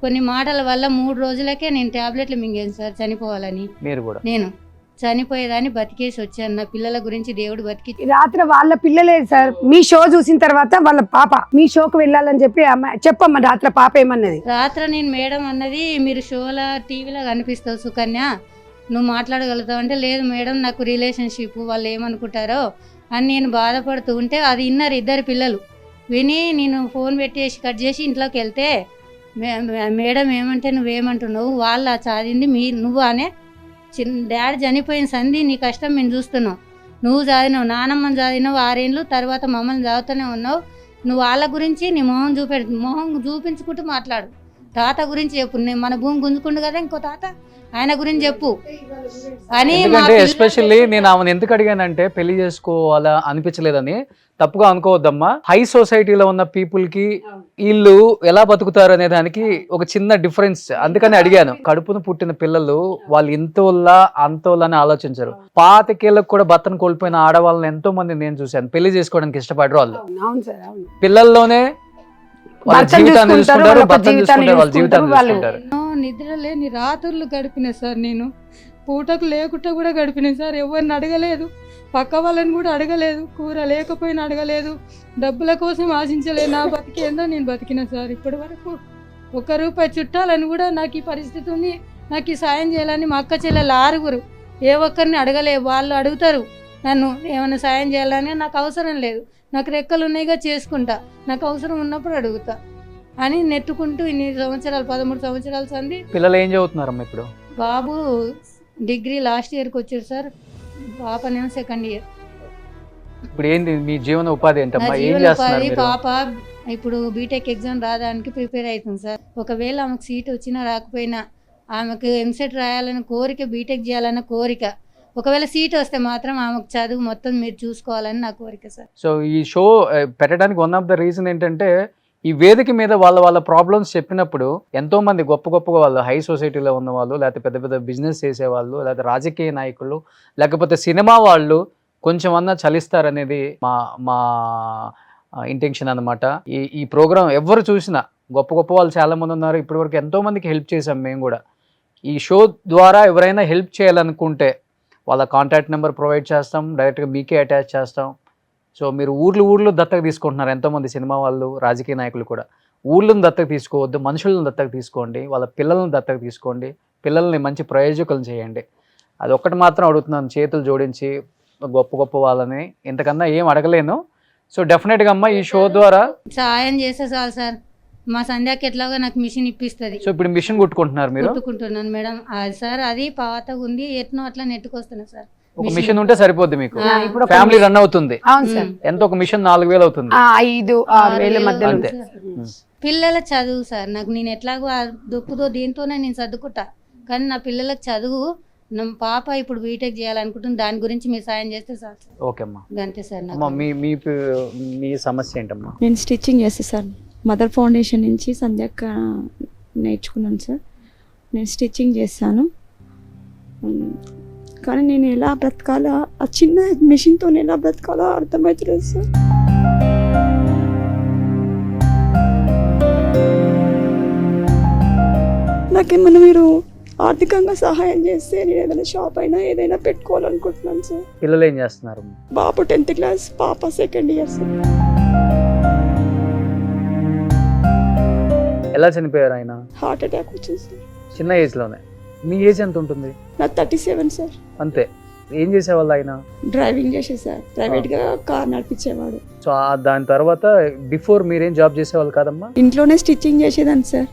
కొన్ని మాటల వల్ల 3 రోజులకే నేను టాబ్లెట్లు మింగాను సార్ చనిపోవాలని. మీరు కూడా? నేను చనిపోయేదాన్ని బతికేసి వచ్చాను. నా పిల్లల గురించి దేవుడు బతికి. రాత్రి వాళ్ళ పిల్లలే సార్ మీ షో చూసిన తర్వాత వాళ్ళ పాప మీ షోకి వెళ్ళాలని చెప్పి చెప్పమ్మా రాత్రి పాప ఏమన్నది? రాత్రి నేను మేడం అన్నది, మీరు షోలా టీవీలో కనిపిస్తావు సుకన్య, నువ్వు మాట్లాడగలుగుతావు అంటే, లేదు మేడం నాకు రిలేషన్షిప్, వాళ్ళు ఏమనుకుంటారో అని నేను బాధపడుతూ ఉంటే అది విన్నారు 2 పిల్లలు. విని నేను ఫోన్ పెట్టేసి కట్ చేసి ఇంట్లోకి వెళ్తే మేడం ఏమంటే నువ్వేమంటున్నావు, వాళ్ళ చదివింది నువ్వు అనే డాడీ చనిపోయిన సంధి నీ కష్టం మేము చూస్తున్నావు, నువ్వు చదివినావు, నానమ్మని చదివినావు 6 ఏళ్ళు, తర్వాత మమ్మల్ని చదువుతూనే ఉన్నావు, నువ్వు వాళ్ళ గురించి నీ మొహం చూపించుకుంటూ మాట్లాడు, తాత గురించి చెప్పు, నేను మన భూమి గుంజుకుండు కదా ఇంకో తాత, ఆయన గురించి చెప్పు అని. ఎందుకంటే ఎస్పెషల్లీ నేను ఆమెను ఎందుకు అడిగానంటే పెళ్లి చేసుకోవాలా అనిపించలేదని తప్పుగా అనుకోవద్దమ్మా. హై సొసైటీలో ఉన్న పీపుల్ కి వీళ్ళు ఎలా బతుకుతారు అనే దానికి ఒక చిన్న డిఫరెన్స్, అందుకని అడిగాను. కడుపును పుట్టిన పిల్లలు వాళ్ళు ఇంతోల్లా అంతోల్లా అని ఆలోచించరు. పాతికేళ్ళకు కూడా భర్తను కోల్పోయిన ఆడవాళ్ళని ఎంతో మంది నేను చూశాను, పెళ్లి చేసుకోవడానికి ఇష్టపడరు వాళ్ళు. అవును సార్, అవును. పిల్లల్లోనే వాళ్ళ భర్తను జీవితాన్ని చూసుకుంటారు, చూసుకుంటారు, వాళ్ళ భర్తను జీవితాన్ని చూసుకుంటారు, వాళ్ళ జీవితాన్ని వాళ్ళు. చూసుకుంటారు. నిద్ర లేని రాత్రులు గడిపిన సార్, నేను పూటకు లేకుండా కూడా గడిపిన సార్. ఎవరిని అడగలేదు, పక్క వాళ్ళని కూడా అడగలేదు, కూర లేకపోయినా అడగలేదు, డబ్బుల కోసం ఆశించలేదు. నా బతికేందో నేను బతికిన సార్. ఇప్పటి వరకు 1 రూపాయి చుట్టాలని కూడా నాకు ఈ పరిస్థితి ఉంది, నాకు ఈ సాయం చేయాలని మా అక్క చెల్లెలు 6 ఏ ఒక్కరిని అడగలేదు. వాళ్ళు అడుగుతారు నన్ను ఏమైనా సాయం చేయాలని, నాకు అవసరం లేదు, నాకు రెక్కలు ఉన్నాయిగా చేసుకుంటా, నాకు అవసరం ఉన్నప్పుడు అడుగుతా అని నెట్టుకుంటూ ఇన్ని సంవత్సరాలు 13 సంవత్సరాలు సంది. పిల్లలు ఏం చదువుతున్నారమ్మా ఇప్పుడు? బాబు డిగ్రీ లాస్ట్ ఇయర్కి వచ్చాడు సార్, పాపనేమో 2nd ఇయర్. ఇప్పుడు ఏంది మీ జీవన ఉపాధి నా ఏంటమ్మా, ఏం జీవన చేస్తున్నారు ఉపాధి మీరు? పాప ఇప్పుడు బీటెక్ ఎగ్జామ్ రాయడానికి ప్రిపేర్ అవుతుంది సార్. ఒకవేళ ఆమెకు సీట్ వచ్చినా రాకపోయినా, ఆమెకు ఎంసెట్ రాయాలన్న కోరిక, బీటెక్ చేయాలన్న కోరిక. ఒకవేళ సీట్ వస్తే మాత్రం ఆమెకు చదువు మొత్తం మీరు చూసుకోవాలని నా కోరిక సార్. సో ఈ షో పెట్టడానికి వన్ ఆఫ్ ద రీజన్ ఏంటంటే, ఈ వేదిక మీద వాళ్ళ ప్రాబ్లమ్స్ చెప్పినప్పుడు ఎంతో మంది గొప్పగా వాళ్ళు హై సొసైటీలో ఉన్న వాళ్ళు, లేకపోతే పెద్ద పెద్ద బిజినెస్ చేసేవాళ్ళు, లేకపోతే రాజకీయ నాయకులు, లేకపోతే సినిమా వాళ్ళు కొంచెం అన్నా చలిస్తారనేది మా ఇంటెన్షన్ అనమాట. ఈ ప్రోగ్రామ్ ఎవరు చూసినా గొప్ప వాళ్ళు చాలా మంది ఉన్నారు. ఇప్పటివరకు ఎంతో మందికి హెల్ప్ చేసాం మేము కూడా. ఈ షో ద్వారా ఎవరైనా హెల్ప్ చేయాలనుకుంటే వాళ్ళ కాంటాక్ట్ నెంబర్ ప్రొవైడ్ చేస్తాం, డైరెక్ట్గా మీకే అటాచ్ చేస్తాం. సో మీరు ఊర్లు దత్తత తీసుకుంటున్నారు, ఎంతోమంది సినిమా వాళ్ళు, రాజకీయ నాయకులు కూడా. ఊళ్ళను దత్తత తీసుకోవద్దు, మనుషులను దత్తత తీసుకోండి, వాళ్ళ పిల్లలను దత్తత తీసుకోండి, పిల్లల్ని మంచి ప్రయోజకులను చేయండి. అది ఒక్కటి మాత్రం అడుగుతున్నాను, చేతులు జోడించి గొప్ప వాళ్ళని. ఇంతకన్నా ఏం అడగలేను. సో డెఫినెట్గా అమ్మ ఈ షో ద్వారా సాయం చేస్తే చాలు సార్. మా సంధ్యాకి ఎట్లాగో నాకు మిషన్ ఇప్పిస్తుంది. సో ఇప్పుడు మిషన్ కుట్టుకుంటున్నారు మీరు? కుట్టుకుంటున్నాను మేడం. అది సార్ అది పాతగా ఉంది, ఎట్నో అట్లా నెట్టుకొస్తున్నా సార్. ఒక మిషన్ ఉంటే సరిపోద్ది మీకు, ఇప్పుడు ఫ్యామిలీ రన్ అవుతుంది. అవును సార్. ఎంత ఒక మిషన్ 4,000 అవుతుంది, 5-6 వేల మధ్యలో అంతే. పిల్లల చదువు సార్, నాకు నేను ఎట్లాగో ఆ దుప్పుతో దీంతోనే నేను సర్దుకుంటా, కానీ నా పిల్లలకు చదువు, నా పాప ఇప్పుడు బీటెక్ చేయాలనుకుంటుంది, దాని గురించి మీరు సాయం చేస్తే సార్. ఓకే అమ్మా. అంతే సార్. అమ్మా మీ సమస్య ఏంటమ్మా? నేను స్టిచ్చింగ్ చేస్తాను సార్. మదర్ ఫౌండేషన్ నుంచి సంధ్యక్క నేర్చుకున్నాను సార్. నేను స్టిచ్చింగ్ చేస్తాను, కానీ నేను ఎలా బ్రతకాలో, ఆ చిన్న మెషిన్తో ఎలా బ్రతకాలో అర్థమవుతుంది సార్. నాకేమన్నా మీరు ఆర్థికంగా సహాయం చేస్తే నేను ఏదైనా షాప్ అయినా ఏదైనా పెట్టుకోవాలనుకుంటున్నాను సార్. పిల్లలు ఏం చేస్తున్నారు? బాబు 10th క్లాస్, పాప 2nd ఇయర్ సార్. ఎలా చనిపోయారు ఆయన? హార్ట్ అటాక్ వచ్చింది సార్, చిన్న ఏజ్ లోనే. మీ ఏజ్ ఎంత ఉంటుంది? నా 37 సార్. అంతే. ఏం చేసేవాళ్ళు ఆయన? డ్రైవింగ్ చేసే సార్, ప్రైవేట్గా కార్ నడిపించేవాడు. సో దాని తర్వాత బిఫోర్ మీరేం జాబ్ చేసేవాళ్ళు కాదమ్మా? ఇంట్లోనే స్టిచ్చింగ్ చేసేదాన్ని సార్,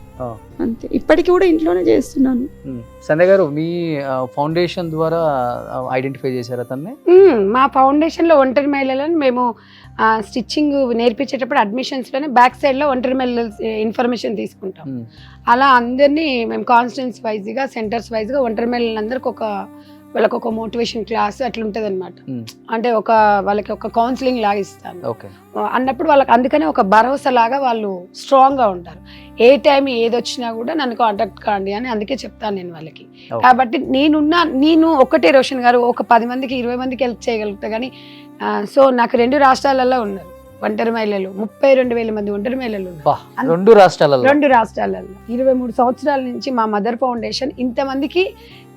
అంతే. ఇప్పటికి కూడా ఇంట్లోనే చేస్తున్నాను. సంధ్య గారు, మీ ఫౌండేషన్ ద్వారా ఐడెంటిఫై చేశారు అతన్ని? మా ఫౌండేషన్లో ఒంటరి మహిళలను మేము స్టిచ్చింగ్ నేర్పించేటప్పుడు అడ్మిషన్స్లోనే బ్యాక్ సైడ్లో ఒంటరి మహిళల ఇన్ఫర్మేషన్ తీసుకుంటాం. అలా అందరినీ మేము కాన్స్టిట్యున్సీ వైజ్గా, సెంటర్స్ వైజ్గా ఒంటరి మహిళలందరికీ వాళ్ళకి ఒక మోటివేషన్ క్లాస్ అట్లా ఉంటుంది అనమాట. అంటే వాళ్ళకి ఒక కౌన్సిలింగ్ లాగా ఇస్తాను అన్నప్పుడు వాళ్ళకి, అందుకనే ఒక భరోసా లాగా వాళ్ళు స్ట్రాంగ్గా ఉంటారు. ఏ టైం ఏది వచ్చినా కూడా నన్ను కాంటాక్ట్ కాండి అని అందుకే చెప్తాను నేను వాళ్ళకి. కాబట్టి నేను ఒకటే రోషన్ గారు ఒక 10 మందికి 20 మందికి హెల్ప్ చేయగలుగుతా. కానీ సో నాకు 2 రాష్ట్రాలలో ఉన్నారు ఒంటరి మహిళలు, 32,000 మంది ఒంటరి మహిళలు 2 రాష్ట్రాలలో. 23 సంవత్సరాల నుంచి మా మదర్ ఫౌండేషన్ ఇంతమందికి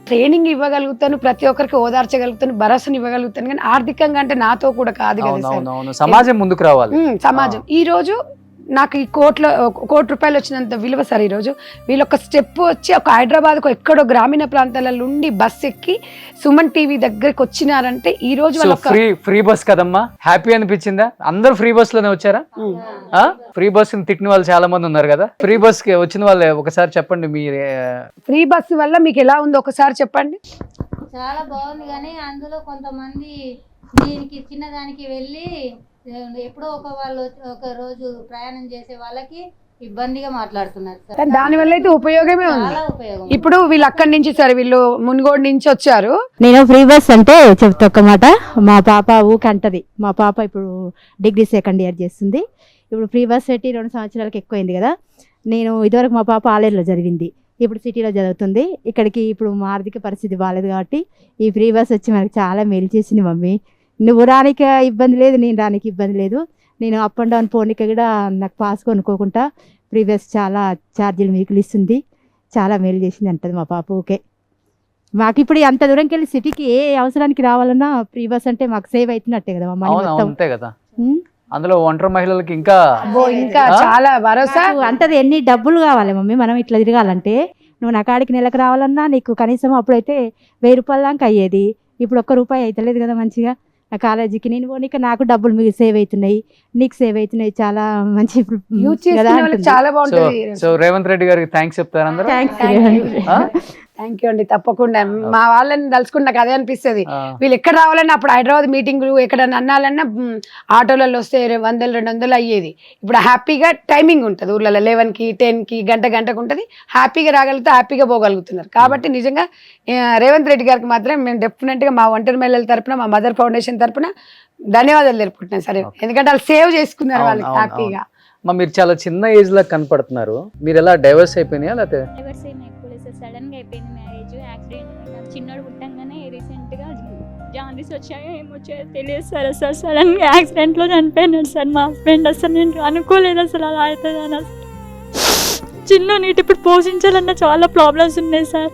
ట్రైనింగ్ ఇవ్వగలుగుతాను, ప్రతి ఒక్కరికి ఓదార్చగలుగుతాను, భరోసాను ఇవ్వగలుగుతాను. కానీ ఆర్థికంగా అంటే నాతో కూడా కాదు కదా సార్. సమాజం ముందుకు రావాలి. సమాజం ఈ రోజు నాకు ఈ ₹1 కోటి వచ్చినంత విలువ సార్. ఈరోజు వీళ్ళు ఒక స్టెప్ వచ్చి ఒక హైదరాబాద్కు ఎక్కడో గ్రామీణ ప్రాంతాలలో ఉండి బస్ ఎక్కి సుమన్ టీవీ దగ్గరికి వచ్చినారంటే ఈ రోజు ఫ్రీ బస్ కదమ్మా. హ్యాపీ అనిపించిందా? అందరూ ఫ్రీ బస్ లోనే వచ్చారా? ఫ్రీ బస్ తిట్టిన వాళ్ళు చాలా మంది ఉన్నారు కదా. ఫ్రీ బస్ కి వచ్చిన వాళ్ళే ఒకసారి చెప్పండి, మీరే ఫ్రీ బస్ వల్ల మీకు ఎలా ఉందో ఒకసారి చెప్పండి. చాలా బాగుంది, కానీ అందులో కొంతమంది దీనికి చిన్నదానికి వెళ్ళి ఎప్పుడో ఒక రోజు ప్రయాణం చేసే వాళ్ళకి ఇబ్బందిగా మాట్లాడుతున్నారు సార్. కానీ దానివల్ల అయితే ఉపయోగమే ఉంది. చాలా ఉపయోగం. ఇప్పుడు వీళ్ళు అక్కడి నుంచి సరే వీళ్ళు మున్గోడు నుంచి వచ్చారు. నేను ఫ్రీ బస్ అంటే చెప్తా ఒక్క మాట. మా పాప ఊకంటది. మా పాప ఇప్పుడు డిగ్రీ సెకండ్ ఇయర్ చేస్తుంది. ఇప్పుడు ఫ్రీ బస్ పెట్టి 2 సంవత్సరాలకు ఎక్కువైంది కదా. నేను ఇదివరకు మా పాప ఆలేరులో చదివింది, ఇప్పుడు సిటీలో చదువుతుంది. ఇక్కడికి ఇప్పుడు మా ఆర్థిక పరిస్థితి బాగాలేదు కాబట్టి ఈ ఫ్రీ బస్ వచ్చి మనకి చాలా మేలు చేసింది మమ్మీ. నువ్వు రానికి ఇబ్బంది లేదు, నేను రానికి ఇబ్బంది లేదు. నేను అప్ అండ్ డౌన్ పోనీకి కూడా నాకు పాస్ కొనుక్కోకుండా ఫ్రీ బస్ చాలా ఛార్జీలు మిగిలిస్తుంది, చాలా మేలు చేసింది అంటది మా పాప. ఓకే, మాకు ఇప్పుడు అంత దూరంకి వెళ్ళి సిటీకి ఏ అవసరానికి రావాలన్నా ఫ్రీ బస్ అంటే మాకు సేవ్ అవుతున్నట్టే కదా మమ్మీ మొత్తం. అంతే కదా. అందులో ఒంటరి మహిళలకి ఇంకా ఇంకా చాలా భరోసా. అంటది ఎన్ని డబ్బులు కావాలి మమ్మీ మనం ఇట్లా తిరగాలంటే. నువ్వు నా కాడికి నెలకు రావాలన్నా నీకు కనీసం అప్పుడైతే 1000 రూపాయల దాకా అయ్యేది, ఇప్పుడు ₹1 అవుతలేదు కదా. మంచిగా నా కాలేజీకి నేను పోనీక నాకు డబ్బులు మీకు సేవ్ అవుతున్నాయి, నీకు సేవ్ అవుతున్నాయి, చాలా మంచి యూజ్ చేసుకునే వాళ్ళకి చాలా బాగుంటుంది. సో రేవంత్ రెడ్డి గారికి థ్యాంక్స్ చెప్తారు అందరూ. థ్యాంక్ యూ అండి, తప్పకుండా. మా వాళ్ళని తలుచుకుంటే నాకు అదే అనిపిస్తుంది. వీళ్ళు ఎక్కడ రావాలన్నా అప్పుడు హైదరాబాద్ మీటింగ్లు ఎక్కడన్నా అన్నాలన్నా ఆటోలలో వస్తే 100-200 అయ్యేది. ఇప్పుడు హ్యాపీగా టైమింగ్ ఉంటుంది ఊర్లలో 11కి 10కి గంటకు ఉంటుంది. హ్యాపీగా రాగలిగితే హ్యాపీగా పోగలుగుతున్నారు. కాబట్టి నిజంగా రేవంత్ రెడ్డి గారికి మాత్రం మేము డెఫినెట్గా మా ఒంటరి మహిళల తరపున, మా మదర్ ఫౌండేషన్ తరపున ధన్యవాదాలు తెలుపుకుంటున్నాను సరే. ఎందుకంటే వాళ్ళు సేవ్ చేసుకున్నారు వాళ్ళకి హ్యాపీగా. మీరు చాలా చిన్న ఏజ్ లా కనపడుతున్నారు. మీరు ఎలా డైవర్స్ అయిపోయినాయా లేకపోతే? డైవర్స్ ఏం అయిపోలేదు సార్, సడన్ గా అయిపోయింది మ్యారేజ్. యాక్సిడెంట్, చిన్నోడు పుట్టంగానే రీసెంట్ గా జాండీస్ వచ్చాయో ఏమొచ్చాయో తెలియదు సార్. అసలు సడన్ గా యాక్సిడెంట్ లో చనిపోయినాడు సార్ మా హస్బెండ్. అసలు నేను అనుకోలేదు అసలు అలా అవుతుందని. అసలు చిన్న నీటి ఇప్పుడు పోషించాలన్న చాలా ప్రాబ్లమ్స్ ఉన్నాయి సార్.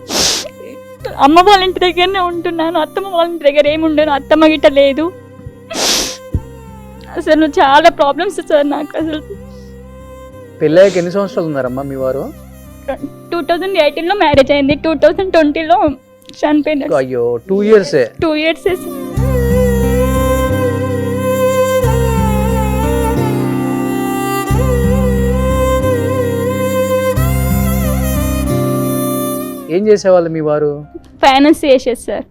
అమ్మ వాళ్ళ ఇంటి దగ్గరనే ఉంటున్నాను, అత్తమ్మ వాళ్ళ ఇంటి దగ్గర ఏముండను, అత్తమ్మ గిట్ట లేదు. అసలు చాలా ప్రాబ్లమ్స్ సార్ నాకు. అసలు పెళ్ళాక ఎన్ని సంవత్సరాలు ఉన్నారమ్మా మీ వారు? 2018లో మ్యారేజ్ అయింది, 2020లో చనిపోయినాడు. అయ్యో 2 years. 2 years. ఏం చేసేవాళ్ళు మీ వారు? ఫైనాన్స్ చేసేది సార్.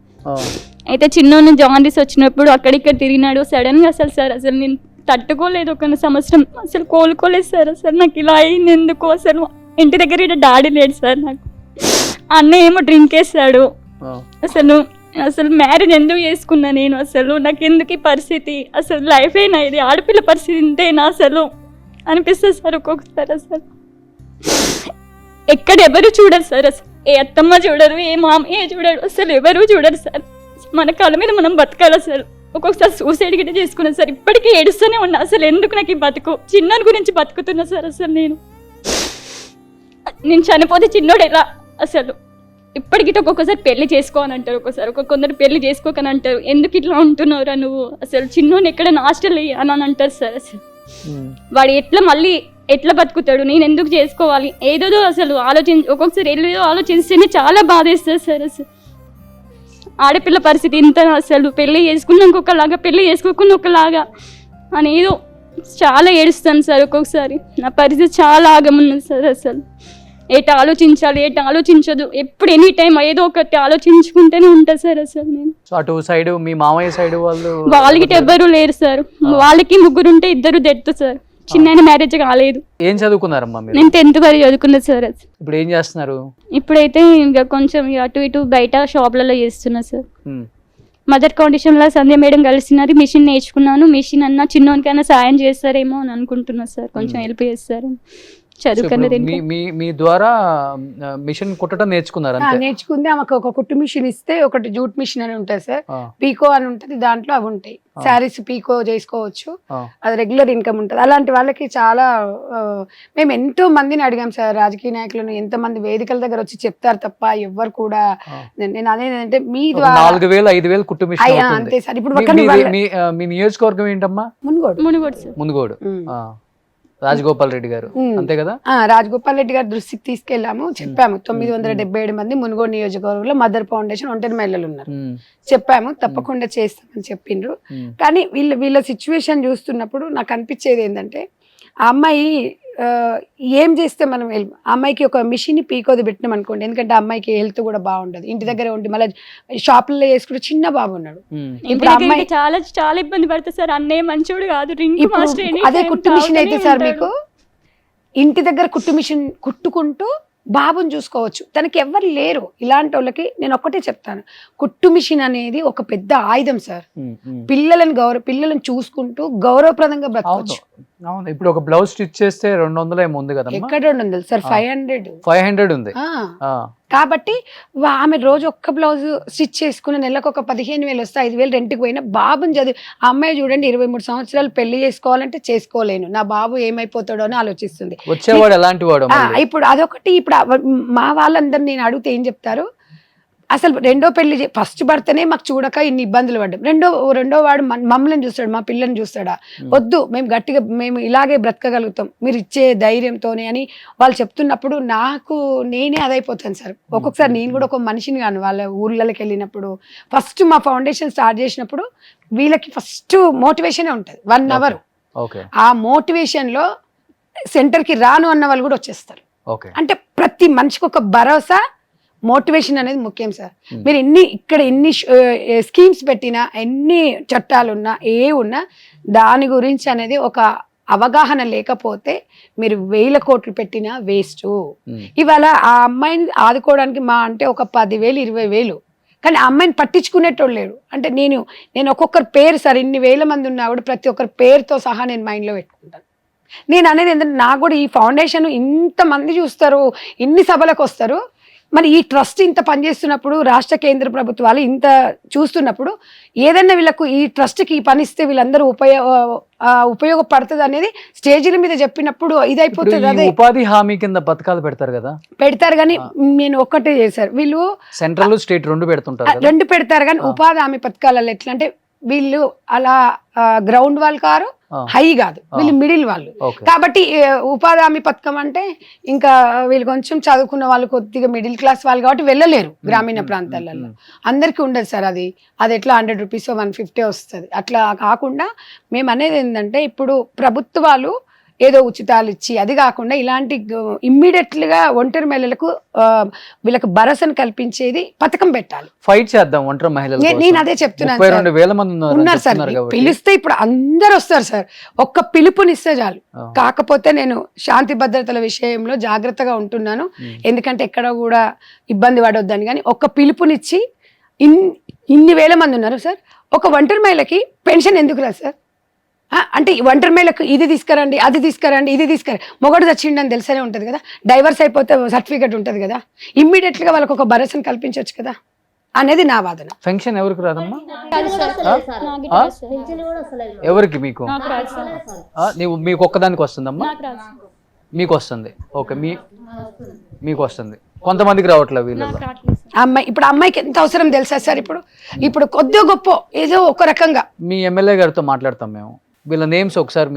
అయితే చిన్న జాండీస్ వచ్చినప్పుడు అక్కడిక్కడ తిరిగినాడు. సడన్ గా అసలు సార్ అసలు నేను తట్టుకోలేదు. 1 సంవత్సరం అసలు కోలుకోలేదు సార్. అసలు నాకు ఇలా అయింది ఎందుకు? అసలు ఇంటి దగ్గర డాడీ లేడు సార్ నాకు. అన్న ఏమో డ్రింక్ వేస్తాడు. అసలు మ్యారేజ్ ఎందుకు చేసుకున్నా నేను? అసలు నాకు ఎందుకు ఈ పరిస్థితి? అసలు లైఫ్ అయినా ఇది ఆడపిల్ల పరిస్థితి ఇంతేనా అసలు అనిపిస్తుంది సార్ ఒక్కొక్కసారి. అసలు ఎక్కడ ఎవరు చూడరు సార్. అసలు ఏ అత్తమ్మ చూడరు, ఏ మామయ్య చూడరు, అసలు ఎవరు చూడరు సార్. మన కాళ్ళ మీద మనం బతకాలి. అసలు ఒక్కొక్కసారి సూసైడ్ గిట్ట చేసుకున్నాను సార్. ఇప్పటికీ ఏడుస్తూనే ఉన్నా. అసలు ఎందుకు నాకు ఈ బతుకు? చిన్నోడి గురించి బతుకుతున్నా సార్. అసలు నేను చనిపోతే చిన్నోడు ఎలా? అసలు ఇప్పటికిట ఒక్కొక్కసారి పెళ్లి చేసుకోని అంటారు, ఒక్కొక్కసారి కొందరు పెళ్లి చేసుకోకని అంటారు. ఎందుకు ఇట్లా ఉంటున్నావురా నువ్వు? అసలు చిన్నోని ఎక్కడ హాస్టల్ అని అంటారు సార్. అసలు వాడు ఎట్లా బతుకుతాడు? నేను ఎందుకు చేసుకోవాలి? ఏదో అసలు ఒక్కొక్కసారి ఏదో ఆలోచిస్తేనే చాలా బాధేస్తుంది సార్. అసలు ఆడపిల్ల పరిస్థితి ఇంత. అసలు పెళ్లి చేసుకున్నాక ఒకలాగా, పెళ్లి చేసుకోకుండా ఒకలాగా అని ఏదో చాలా ఏడుస్తాను సార్. ఒక్కొక్కసారి నా పరిస్థితి చాలా ఆగమున్నది సార్. అసలు ఎటు ఆలోచించాలి, ఎటు ఆలోచించదు, ఎప్పుడు ఎనీ టైం ఏదో ఒకటి ఆలోచించుకుంటూనే ఉంటా సార్. అసలు నేను అటు సైడ్ మీ మామయ్య సైడ్ వాళ్ళకి ఎవ్వరు లేరు సార్. వాళ్ళకి 3 ఉంటే 2 డెత్ సార్. చిన్న మ్యారేజ్ కాలేదు. ఏం చదువుకున్నారమ్మా మీరు? నేను 10th వరకు చదువుకున్నా సార్. ఇప్పుడు ఏం చేస్తున్నారు? ఇప్పుడైతే ఇంకా కొంచెం అటు ఇటు బయట షాప్లలో చేస్తున్నా సార్. మదర్ ఫౌండేషన్ లో సంధ్య మేడం కలిసినారు. మిషన్ నేర్చుకున్నాను. మిషన్ అన్న చిన్నోనికైనా సాయం చేస్తారేమో అని అనుకుంటున్నా సార్. కొంచెం హెల్ప్ చేస్తారు. చదువుకున్నది మీ ద్వారా మిషన్ కుట్టడం నేర్చుకున్నారు? నేర్చుకుంది. ఆమెకు ఒక కుట్టు మిషన్ ఇస్తే, ఒకటి జూట్ మిషన్ అని ఉంటుంది సార్, పీకో అని ఉంటుంది. దాంట్లో అవి ఉంటాయి. శారీస్ పీకో చేసుకోవచ్చు, అది రెగ్యులర్ ఇన్కమ్ ఉంటుంది. అలాంటి వాళ్ళకి చాలా మేము ఎంతో మందిని అడిగాం సార్. రాజకీయ నాయకులను ఎంతమంది వేదికల దగ్గర వచ్చి చెప్తారు తప్ప ఎవ్వరు కూడా. నేను అదేంటంటే మీ ద్వారా 4000-5000 కుట్టు మిషన్ అంతే సార్. ఇప్పుడు మీ నియోజకవర్గం ఏంటమ్మా? మునుగోడు. రాజగోపాల్ రెడ్డి గారు అంతే కదా? రాజగోపాల్ రెడ్డి గారి దృష్టికి తీసుకెళ్లాము, చెప్పాము. 977 మంది మునుగోడు నియోజకవర్గంలో మదర్ ఫౌండేషన్ ఒంటరి మహిళలు ఉన్నారు. చెప్పాము, తప్పకుండా చేస్తామని చెప్పిండ్రు. కానీ వీళ్ళ సిచ్యువేషన్ చూస్తున్నప్పుడు నాకు అనిపించేది ఏంటంటే, ఆ అమ్మాయి ఏం చేస్తే మనం ఆ అమ్మాయికి ఒక మిషన్ పీకోది పెట్టినాం అనుకోండి. ఎందుకంటే ఆ అమ్మాయికి హెల్త్ కూడా బాగుండదు. ఇంటి దగ్గర ఉండి మళ్ళీ షాపులలో చేసుకుంటే చిన్న బాబు ఉన్నాడు. ఇప్పుడు అమ్మాయి చాలా చాలా ఇబ్బంది పడుతుంది సార్. అన్నయ్య మంచోడు కాదు. అదే కుట్టు మిషన్ అయితే సార్ మీకు ఇంటి దగ్గర కుట్టు మిషన్ కుట్టుకుంటూ బాబుని చూసుకోవచ్చు. తనకి ఎవరు లేరు. ఇలాంటి వాళ్ళకి నేను ఒక్కటే చెప్తాను, కుట్టు మిషన్ అనేది ఒక పెద్ద ఆయుధం సార్. పిల్లలను చూసుకుంటూ గౌరవప్రదంగా బ్రతకవచ్చు. అవును, ఇప్పుడు ఒక బ్లౌజ్ స్టిచ్ చేస్తే 200 ఏమో ఉంది కదా. ఎక్కడ 200 సార్, 500 ఉంది. కాబట్టి ఆమె రోజు ఒక్క బ్లౌజ్ స్టిచ్ చేసుకుని నెలకు ఒక 15,000 వస్తే 5,000 రెంట్కి పోయినా బాబుని చదివి, ఆ అమ్మాయి చూడండి 23 సంవత్సరాలు పెళ్లి చేసుకోవాలంటే చేసుకోలేను, నా బాబు ఏమైపోతాడో అని ఆలోచిస్తుంది. వచ్చేవాడు ఎలాంటి వాడు? ఇప్పుడు అదొకటి. ఇప్పుడు మా వాళ్ళందరూ నేను అడిగితే ఏం చెప్తారు, అసలు రెండో పెళ్లి ఫస్ట్ భర్తనే మాకు చూడక ఇన్ని ఇబ్బందులు పడ్డాం, రెండో వాడు మమ్మల్ని చూస్తాడు, మా పిల్లని చూస్తాడా? వద్దు, మేము ఇలాగే బ్రతకగలుగుతాం మీరు ఇచ్చే ధైర్యంతోనే అని వాళ్ళు చెప్తున్నప్పుడు నాకు నేనే అదైపోతాను సార్. ఒక్కొక్కసారి నేను కూడా ఒక మనిషిని కాను. వాళ్ళ ఊర్లకి వెళ్ళినప్పుడు ఫస్ట్ మా ఫౌండేషన్ స్టార్ట్ చేసినప్పుడు వీళ్ళకి ఫస్ట్ మోటివేషనే ఉంటుంది 1 hour. ఆ మోటివేషన్లో సెంటర్కి రాను అన్న వాళ్ళు కూడా వచ్చేస్తారు. అంటే ప్రతి మనిషికి ఒక భరోసా, మోటివేషన్ అనేది ముఖ్యం సార్. మీరు ఎన్ని స్కీమ్స్ పెట్టినా, ఎన్ని చట్టాలున్నా, ఉన్నా దాని గురించి అనేది ఒక అవగాహన లేకపోతే మీరు 1000 కోట్లు పెట్టినా వేస్ట్. ఇవాళ ఆ అమ్మాయిని ఆదుకోవడానికి మా అంటే ఒక 10,000 20,000, కానీ ఆ అమ్మాయిని పట్టించుకునేటోళ్ళు లేడు. అంటే నేను ఒక్కొక్కరి పేరు సార్, ఇన్ని వేల మంది ఉన్నా కూడా ప్రతి ఒక్కరి పేరుతో సహా నేను మైండ్లో పెట్టుకుంటాను. నేను అనేది ఏంటంటే నాకు కూడా ఈ ఫౌండేషన్ ఇంతమంది చూస్తారు, ఇన్ని సభలకు వస్తారు, మరి ఈ ట్రస్ట్ ఇంత పనిచేస్తున్నప్పుడు, రాష్ట్ర కేంద్ర ప్రభుత్వాలు ఇంత చూస్తున్నప్పుడు ఏదైనా వీళ్ళకు ఈ ట్రస్ట్కి ఈ పని ఇస్తే వీళ్ళందరూ ఉపయోగపడుతుంది అనేది స్టేజీల మీద చెప్పినప్పుడు ఇదైపోతుంది. అదే ఉపాధి హామీ కింద పథకాలు పెడతారు కానీ నేను ఒక్కటే చేశారు, వీళ్ళు సెంట్రల్ స్టేట్ 2 పెడతారు కానీ ఉపాధి హామీ పథకాలలో ఎట్లా అంటే వీళ్ళు అలా గ్రౌండ్ వాళ్ళు కారు, హై కాదు, వీళ్ళు మిడిల్ వాళ్ళు. కాబట్టి ఉపాధి హామీ పథకం అంటే ఇంకా వీళ్ళు కొంచెం చదువుకున్న వాళ్ళు, కొద్దిగా మిడిల్ క్లాస్ వాళ్ళు కాబట్టి వెళ్ళలేరు గ్రామీణ ప్రాంతాలలో. అందరికీ ఉండదు సార్ అది ఎట్లా 100 రూపీస్ 150 వస్తుంది. అట్లా కాకుండా మేము అనేది ఏంటంటే ఇప్పుడు ప్రభుత్వాలు ఏదో ఉచితాలు ఇచ్చి అది కాకుండా ఇలాంటి ఇమ్మీడియట్లుగా ఒంటరి మహిళలకు వీళ్ళకి భరోసాను కల్పించేది పథకం పెట్టాలి. ఫైట్ చేద్దాం ఒంటరి మహిళలు. నేను అదే చెప్తున్నాను, 32,000 మంది ఉన్నారు సార్. పిలిస్తే ఇప్పుడు అందరు వస్తారు సార్, ఒక్క పిలుపునిస్తే చాలు. కాకపోతే నేను శాంతి భద్రతల విషయంలో జాగ్రత్తగా ఉంటున్నాను, ఎందుకంటే ఎక్కడ కూడా ఇబ్బంది పడొద్దని. కానీ ఒక్క పిలుపునిచ్చి ఇన్ని వేల మంది ఉన్నారు సార్, ఒక ఒంటరి మహిళకి పెన్షన్ ఎందుకు రాదు సార్? అంటే ఒంటరి మహిళకు ఇది తీసుకురండి, అది తీసుకురండి, ఇది తీసుకురండి. మొగడు చచ్చిండని తెలిసే ఉంటుంది కదా, డైవర్స్ అయిపోతే సర్టిఫికేట్ ఉంటుంది కదా, ఇమ్మీడియట్గా వాళ్ళకి ఒక భరోసాను కల్పించవచ్చు కదా అనేది నా వాదన. పెన్షన్ ఎవరికి రాదమ్మా? ఎవరికి? మీకు ఒక్కదానికి వస్తుందమ్మా? మీకు వస్తుంది. ఓకే, మీకు వస్తుంది, కొంతమందికి రావట్లేదు. వీళ్ళు అమ్మాయికి ఎంత అవసరం తెలుసా సార్? ఇప్పుడు కొద్దిగా గొప్ప ఏదో ఒక రకంగా మీ ఎమ్మెల్యే గారితో మాట్లాడతాం మేము, వీళ్ళ నేమ్స్ ఒకసారి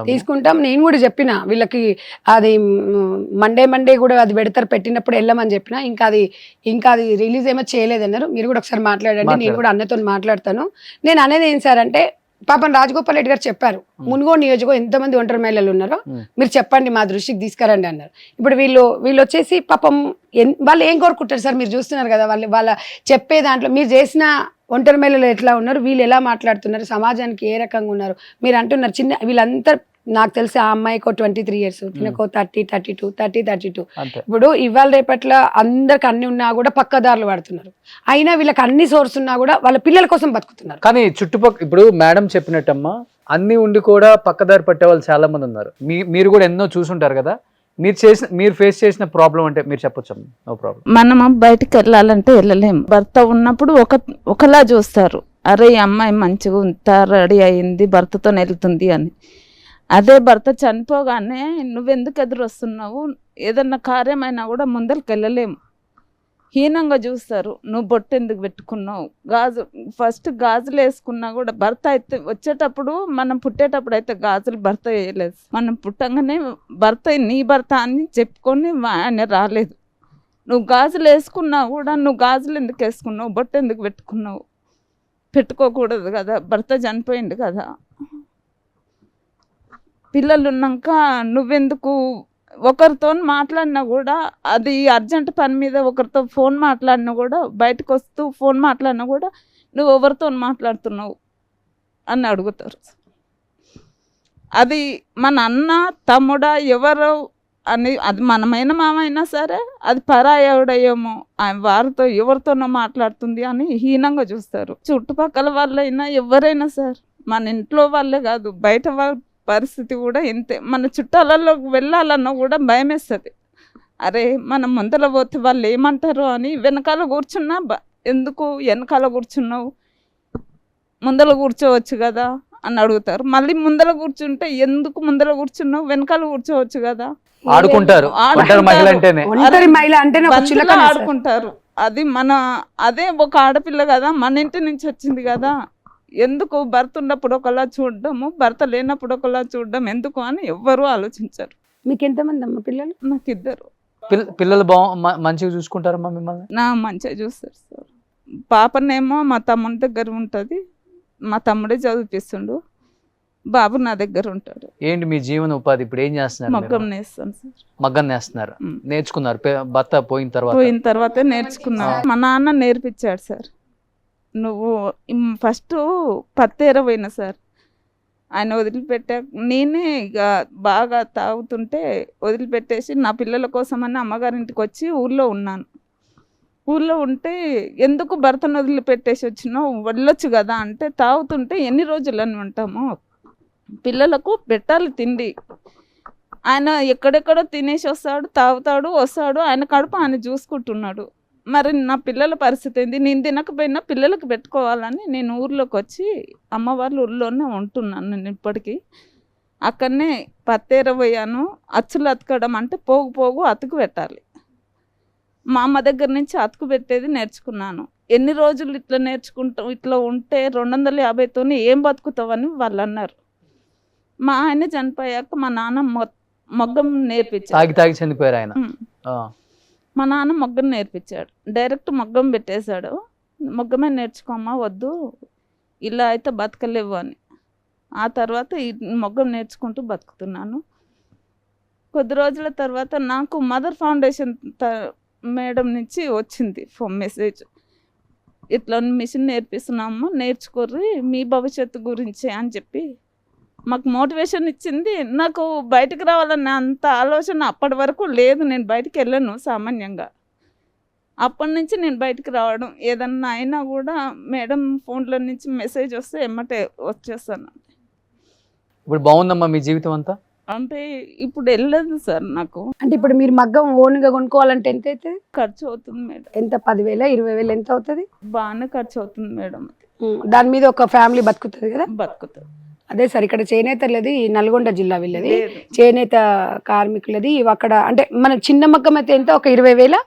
తీసుకుంటాం. నేను కూడా చెప్పిన వీళ్ళకి అది మండే కూడా అది పెడతారు, పెట్టినప్పుడు వెళ్ళమని చెప్పిన. ఇంకా అది రిలీజ్ ఏమో చేయలేదన్నారు. మీరు కూడా ఒకసారి మాట్లాడండి, నేను కూడా అన్నతో మాట్లాడతాను. నేను అనేది ఏం సార్ అంటే, పాపం రాజగోపాల్ రెడ్డి గారు చెప్పారు, మునుగోడు నియోజకవర్గం ఎంతమంది ఒంటరి మహిళలు ఉన్నారో మీరు చెప్పండి, మా దృష్టికి తీసుకురండి అన్నారు. ఇప్పుడు వీళ్ళు వచ్చేసి పాపం వాళ్ళు ఏం కోరుకుంటారు సార్? మీరు చూస్తున్నారు కదా, వాళ్ళ చెప్పే దాంట్లో మీరు చేసిన ఒంటరి మహిళలు ఎట్లా ఉన్నారు, వీళ్ళు ఎలా మాట్లాడుతున్నారు, సమాజానికి ఏ రకంగా ఉన్నారు మీరు అంటున్నారు. వీళ్ళంతా నాకు తెలిసి ఆ అమ్మాయికో 23 years, ఈయనకో 30, 32. ఇప్పుడు ఇవాళ రేపట్ల అందరికి అన్ని ఉన్నా కూడా పక్కదారులు పడుతున్నారు, అయినా వీళ్ళకి అన్ని సోర్స్ ఉన్నా కూడా వాళ్ళ పిల్లల కోసం బతుకుతున్నారు. కానీ చుట్టుపక్కల ఇప్పుడు మేడం చెప్పినట్టమ్మా అన్ని ఉండి కూడా పక్కదారి పట్టే వాళ్ళు చాలా మంది ఉన్నారు. మీరు కూడా ఎన్నో చూసుంటారు కదా, మీరు ఫేస్ చేసిన ప్రాబ్లం అంటే మీరు చెప్పొచ్చు. No problem. మనం బయటకు వెళ్ళాలంటే వెళ్ళలేము. భర్త ఉన్నప్పుడు ఒకలా చూస్తారు, అరే ఈ అమ్మాయి మంచిగా ఉంతా రెడీ అయింది భర్తతో వెళ్తుంది అని. అదే భర్త చనిపోగానే నువ్వెందుకు ఎదురొస్తున్నావు, ఏదన్నా కార్యమైనా కూడా ముందరికి వెళ్ళలేము, హీనంగా చూస్తారు. నువ్వు బొట్టు ఎందుకు పెట్టుకున్నావు, ఫస్ట్ గాజులు వేసుకున్నా కూడా భర్త అయితే వచ్చేటప్పుడు, మనం పుట్టేటప్పుడు అయితే గాజులు భర్త వేయలేదు, మనం పుట్టంగానే నీ భర్త అని చెప్పుకొని ఆయన రాలేదు. నువ్వు గాజులు వేసుకున్నా కూడా నువ్వు గాజులు ఎందుకు వేసుకున్నావు, బొట్టు ఎందుకు పెట్టుకున్నావు, పెట్టుకోకూడదు కదా, భర్త చనిపోయింది కదా. పిల్లలు ఉన్నాక నువ్వెందుకు, ఒకరితో మాట్లాడినా కూడా అది అర్జెంట్ పని మీద ఒకరితో ఫోన్ మాట్లాడినా కూడా, బయటకు వస్తూ ఫోన్ మాట్లాడినా కూడా నువ్వు ఎవరితో మాట్లాడుతున్నావు అని అడుగుతారు. అది మన అన్న తమ్ముడా ఎవరు అని, అది మనమైన మామ అయినా సరే అది పరాయవుడయేమో, వారితో ఎవరితోనో మాట్లాడుతుంది అని హీనంగా చూస్తారు. చుట్టుపక్కల వాళ్ళైనా ఎవరైనా సార్, మన ఇంట్లో వాళ్ళే కాదు బయట వాళ్ళ పరిస్థితి కూడా ఇంతే. మన చుట్టాలలోకి వెళ్ళాలన్నా కూడా భయం వేస్తుంది. అరే మనం ముందర పోతే వాళ్ళు ఏమంటారు అని వెనకాల కూర్చున్నా ఎందుకు వెనకాల కూర్చున్నావు, ముందర కూర్చోవచ్చు కదా అని అడుగుతారు. మళ్ళీ ముందర కూర్చుంటే ఎందుకు ముందర కూర్చున్నావు, వెనకాల కూర్చోవచ్చు కదా. ఆడుకుంటారు ఒంటరి మహిళ అంటేనే ఒక చిలక సార్. ఆడుకుంటారు. అది అదే ఒక ఆడపిల్ల కదా, మన ఇంటి నుంచి వచ్చింది కదా, ఎందుకు భర్త ఉన్నప్పుడు ఒకలా చూడడము, భర్త లేనప్పుడు ఒకలా చూడడం ఎందుకు అని ఎవ్వరూ ఆలోచించారు. మీకు ఎంతమంది అమ్మ పిల్లలు? నాకు 2. పిల్లలు మంచిగా చూసుకుంటారమ్మా మిమ్మల్ని? మంచిగా చూస్తారు సార్. పాపనేమో మా తమ్ముని దగ్గర ఉంటుంది, మా తమ్ముడే చదివిపిస్తుండు, బాబు నా దగ్గర ఉంటాడు. ఏంటి మీ జీవన ఉపాధి ఇప్పుడు ఏం చేస్తున్నారు? మగ్గం నేస్తాను సార్. మగ్గం నేస్తున్నారు. నేర్చుకున్నారు భర్త పోయిన తర్వాతే నేర్చుకున్నాను. మా నాన్న నేర్పించాడు సార్. నువ్వు ఫస్ట్ పత్తేర పోయినా సార్, ఆయన వదిలిపెట్టా, నేనే ఇక బాగా తాగుతుంటే వదిలిపెట్టేసి నా పిల్లల కోసమని అమ్మగారింటికి వచ్చి ఊళ్ళో ఉన్నాను. ఊళ్ళో ఉంటే ఎందుకు భర్తను వదిలిపెట్టేసి వచ్చినావు, వెళ్ళొచ్చు కదా అంటే, తాగుతుంటే ఎన్ని రోజులని ఉంటాము, పిల్లలకు పెట్టాలి తిండి. ఆయన ఎక్కడెక్కడో తినేసి వస్తాడు, తాగుతాడు, వస్తాడు, ఆయన కడుపు ఆయన చూసుకుంటున్నాడు. మరి నా పిల్లల పరిస్థితి ఏంది, నేను తినకపోయినా పిల్లలకు పెట్టుకోవాలని నేను ఊర్లోకి వచ్చి అమ్మ వాళ్ళ ఊర్లోనే ఉంటున్నాను. నేను ఇప్పటికీ అక్కడనే పత్తేర పోయాను. అచ్చులు అతకడం అంటే పోగు అతుకు పెట్టాలి. మా అమ్మ దగ్గర నుంచి అతుకు పెట్టేది నేర్చుకున్నాను. ఎన్ని రోజులు ఇట్లా నేర్చుకుంటాం, ఇట్లా ఉంటే 250తోనే ఏం బతుకుతావని వాళ్ళు అన్నారు. మా ఆయన చనిపోయాక మా నాన్న మగ్గం నేర్పించాడు. తాగి చనిపోయారు ఆయన. మా నాన్న మగ్గం నేర్పించాడు, డైరెక్ట్ మగ్గం పెట్టేశాడు. మగ్గమే నేర్చుకోమ్మా, వద్దు ఇలా అయితే బతకలేవు అని. ఆ తర్వాత ఈ మగ్గం నేర్చుకుంటూ బతుకుతున్నాను. కొద్ది రోజుల తర్వాత నాకు మదర్ ఫౌండేషన్ మేడం నుంచి వచ్చింది మెసేజ్, ఇట్లా మిషన్ నేర్పిస్తున్నాము, నేర్చుకోర్రి మీ భవిష్యత్తు గురించి అని చెప్పి మాకు మోటివేషన్ ఇచ్చింది. నాకు బయటకు రావాలన్న అంత ఆలోచన అప్పటి వరకు లేదు. నేను బయటికి వెళ్ళను సామాన్యంగా. అప్పటి నుంచి నేను బయటికి రావడం, ఏదన్నా అయినా కూడా మేడం ఫోన్లో నుంచి మెసేజ్ వస్తే ఎమ్మటే వచ్చేస్తాను. ఇప్పుడు బాగుందమ్మా మీ జీవితం అంతా? అంటే ఇప్పుడు వెళ్ళదు సార్ నాకు. అంటే ఇప్పుడు మీరు మగ్గం ఓన్గా కొనుక్కోవాలంటే ఎంత అవుతుంది ఖర్చు అవుతుంది మేడం? ఎంత 10,000 20,000 ఎంత అవుతుంది? బాగానే ఖర్చు అవుతుంది మేడం. దాని మీద ఒక ఫ్యామిలీ బతుకుతుంది కదా? బతుకుతుంది. అదే సార్, ఇక్కడ చేనేతలది నల్గొండ జిల్లా వీళ్ళది, చేనేత కార్మికులది. అక్కడ అంటే మన చిన్న మగ్గం అయితే ఎంత, ఒక 20,000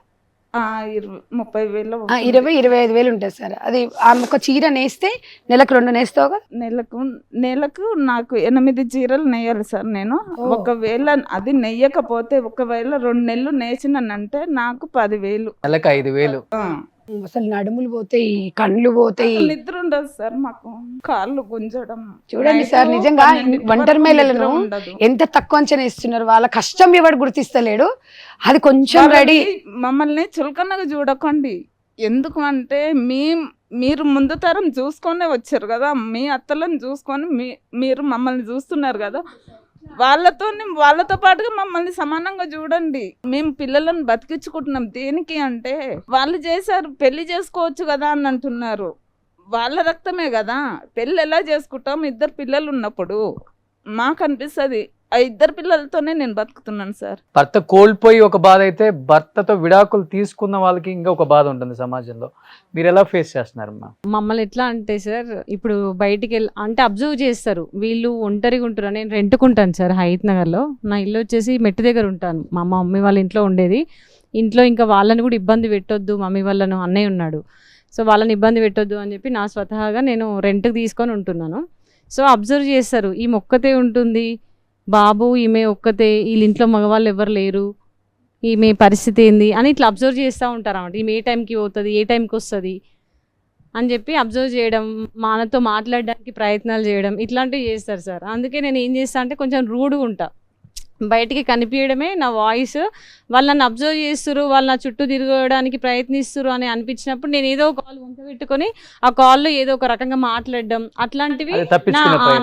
30,000 20,000-25,000 ఉంటుంది సార్. అది ఒక చీర నేస్తే నెలకు 2 నేస్తావు కదా? నెలకు నాకు 8 చీరలు నెయ్యాలి సార్ నేను. ఒకవేళ అది నెయ్యకపోతే, ఒకవేళ 2 నెలలు నేసినంటే నాకు 10,000, నెలకు 5,000. అసలు నడుములు పోతాయి, కండ్లు పోతాయి, నిద్ర ఉండదు సార్ మాకు, కాళ్ళు గుంజడం. చూడండి సార్, నిజంగా ఒంటరి మహిళలను ఎంత తక్కువ అంచనా ఇస్తున్నారు. వాళ్ళ కష్టం ఎవడు గుర్తిస్తలేడు. అది కొంచెం రెడీ. మమ్మల్ని చులకనగా చూడకండి. ఎందుకు అంటే మీరు ముందు తరం చూసుకొనే వచ్చారు కదా, మీ అత్తలను చూసుకొని మీరు మమ్మల్ని చూస్తున్నారు కదా, వాళ్ళతో పాటుగా మమ్మల్ని సమానంగా చూడండి. మేము పిల్లలను బతికించుకుంటున్నాం. దేనికి అంటే వాళ్ళు చేశారు, పెళ్లి చేసుకోవచ్చు కదా అని అంటున్నారు. వాళ్ళ రక్తమే కదా, పెళ్ళి ఎలా చేసుకుంటాం? 2 పిల్లలు ఉన్నప్పుడు మాకు అనిపిస్తుంది ఆ 2 పిల్లలతోనే నేను బతుకుతున్నాను సార్. భర్త కోల్పోయి ఒక బాధ అయితే, భర్తతో విడాకులు తీసుకున్న వాళ్ళకి ఇంకా ఒక బాధ ఉంటుంది సమాజంలో. మీరు ఎలా ఫేస్ చేస్తున్నారు? మమ్మల్ని ఎట్లా అంటే సార్, ఇప్పుడు బయటికి అంటే అబ్జర్వ్ చేస్తారు, వీళ్ళు ఒంటరిగా ఉంటారు. నేను రెంట్కుంటాను సార్ హైత్ నగర్లో. నా ఇల్లు వచ్చేసి మెట్టు దగ్గర ఉంటాను. మా మమ్మీ వాళ్ళ ఇంట్లో ఉండేది. ఇంట్లో ఇంకా వాళ్ళని కూడా ఇబ్బంది పెట్టొద్దు, మమ్మీ వాళ్ళను, అన్నయ్య ఉన్నాడు, సో వాళ్ళని ఇబ్బంది పెట్టొద్దు అని చెప్పి నా స్వతహాగా నేను రెంట్కి తీసుకొని ఉంటున్నాను. సో అబ్జర్వ్ చేస్తారు, ఈమె ఒక్కతే ఉంటుంది, బాబు ఈమె ఒక్కతే, వీళ్ళ ఇంట్లో మగవాళ్ళు ఎవరు లేరు, ఈమె పరిస్థితి ఏంది అని ఇట్లా అబ్జర్వ్ చేస్తూ ఉంటారు అన్నమాట. ఈమె ఏ టైంకి పోతుంది, ఏ టైంకి వస్తుంది అని చెప్పి అబ్జర్వ్ చేయడం, మనతో మాట్లాడడానికి ప్రయత్నాలు చేయడం, ఇట్లాంటివి చేస్తారు సార్. అందుకే నేను ఏం చేస్తా అంటే కొంచెం రూడ్గా ఉంటా. బయటికి కనిపించడమే నా వాయిస్. వాళ్ళు నన్ను అబ్జర్వ్ చేస్తారు, వాళ్ళు నా చుట్టూ తిరగడానికి ప్రయత్నిస్తారు అని అనిపించినప్పుడు నేను ఏదో కాల్ వంక పెట్టుకొని ఆ కాల్లో ఏదో ఒక రకంగా మాట్లాడడం అట్లాంటివి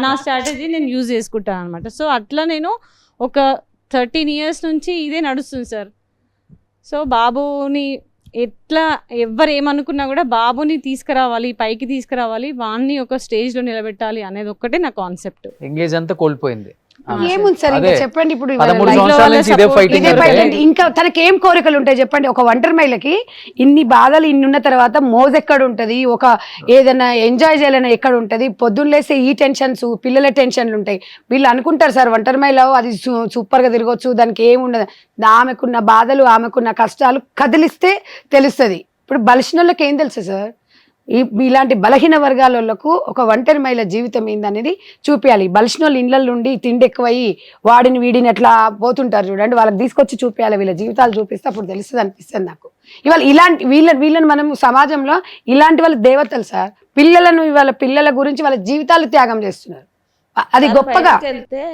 నా స్ట్రాటజీ నేను యూజ్ చేసుకుంటాను అనమాట. సో అట్లా నేను ఒక 13 years నుంచి ఇదే నడుస్తుంది సార్. సో బాబుని ఎట్లా ఎవరు ఏమనుకున్నా కూడా బాబుని తీసుకురావాలి, పైకి తీసుకురావాలి, వాడిని ఒక స్టేజ్లో నిలబెట్టాలి అనేది ఒక్కటే నా కాన్సెప్ట్. ఎంగేజ్ అంతా కోల్పోయింది. ఏముంది సార్ ఇంకా చెప్పండి. ఇప్పుడు 13 సంవత్సరాల నుంచి ఇదే ఫైటింగ్. ఇంకా తనకి ఏం కోరికలు ఉంటాయి చెప్పండి? ఒక ఒంటరి మహిళకి ఇన్ని బాధలు ఇన్ని ఉన్న తర్వాత మోజ్ ఎక్కడ ఉంటది, ఒక ఏదైనా ఎంజాయ్ చేయాలన్నా ఎక్కడ ఉంటది? పొద్దున్న లేస్తే ఈ టెన్షన్స్, పిల్లల టెన్షన్లు ఉంటాయి. వీళ్ళు అనుకుంటారు సార్ ఒంటరి మహిళ అది సూపర్ గా తిరగొచ్చు, దానికి ఏముండదు. ఆమెకున్న బాధలు, ఆమెకున్న కష్టాలు కదిలిస్తే తెలుస్తుంది. ఇప్పుడు బలిసినోళ్ళకి ఏం తెలుసు సార్? ఇలాంటి బలహీన వర్గాలకు ఒక ఒంటరి మహిళ జీవితం ఏందనేది చూపించాలి. బలిసినోళ్ళు ఇళ్ళ నుండి తిండి ఎక్కువయ్యి వాడిని వీడిని ఎట్లా పోతుంటారు చూడండి, వాళ్ళకి తీసుకొచ్చి చూపించాలి. వీళ్ళ జీవితాలు చూపిస్తే అప్పుడు తెలుస్తుంది అనిపిస్తుంది నాకు. ఇవాళ ఇలాంటి వీళ్ళని మనం సమాజంలో ఇలాంటి వాళ్ళ దేవతలు సార్. పిల్లలను ఇవాళ పిల్లల గురించి వాళ్ళ జీవితాలు త్యాగం చేస్తున్నారు. అది గొప్పగా వెళ్తే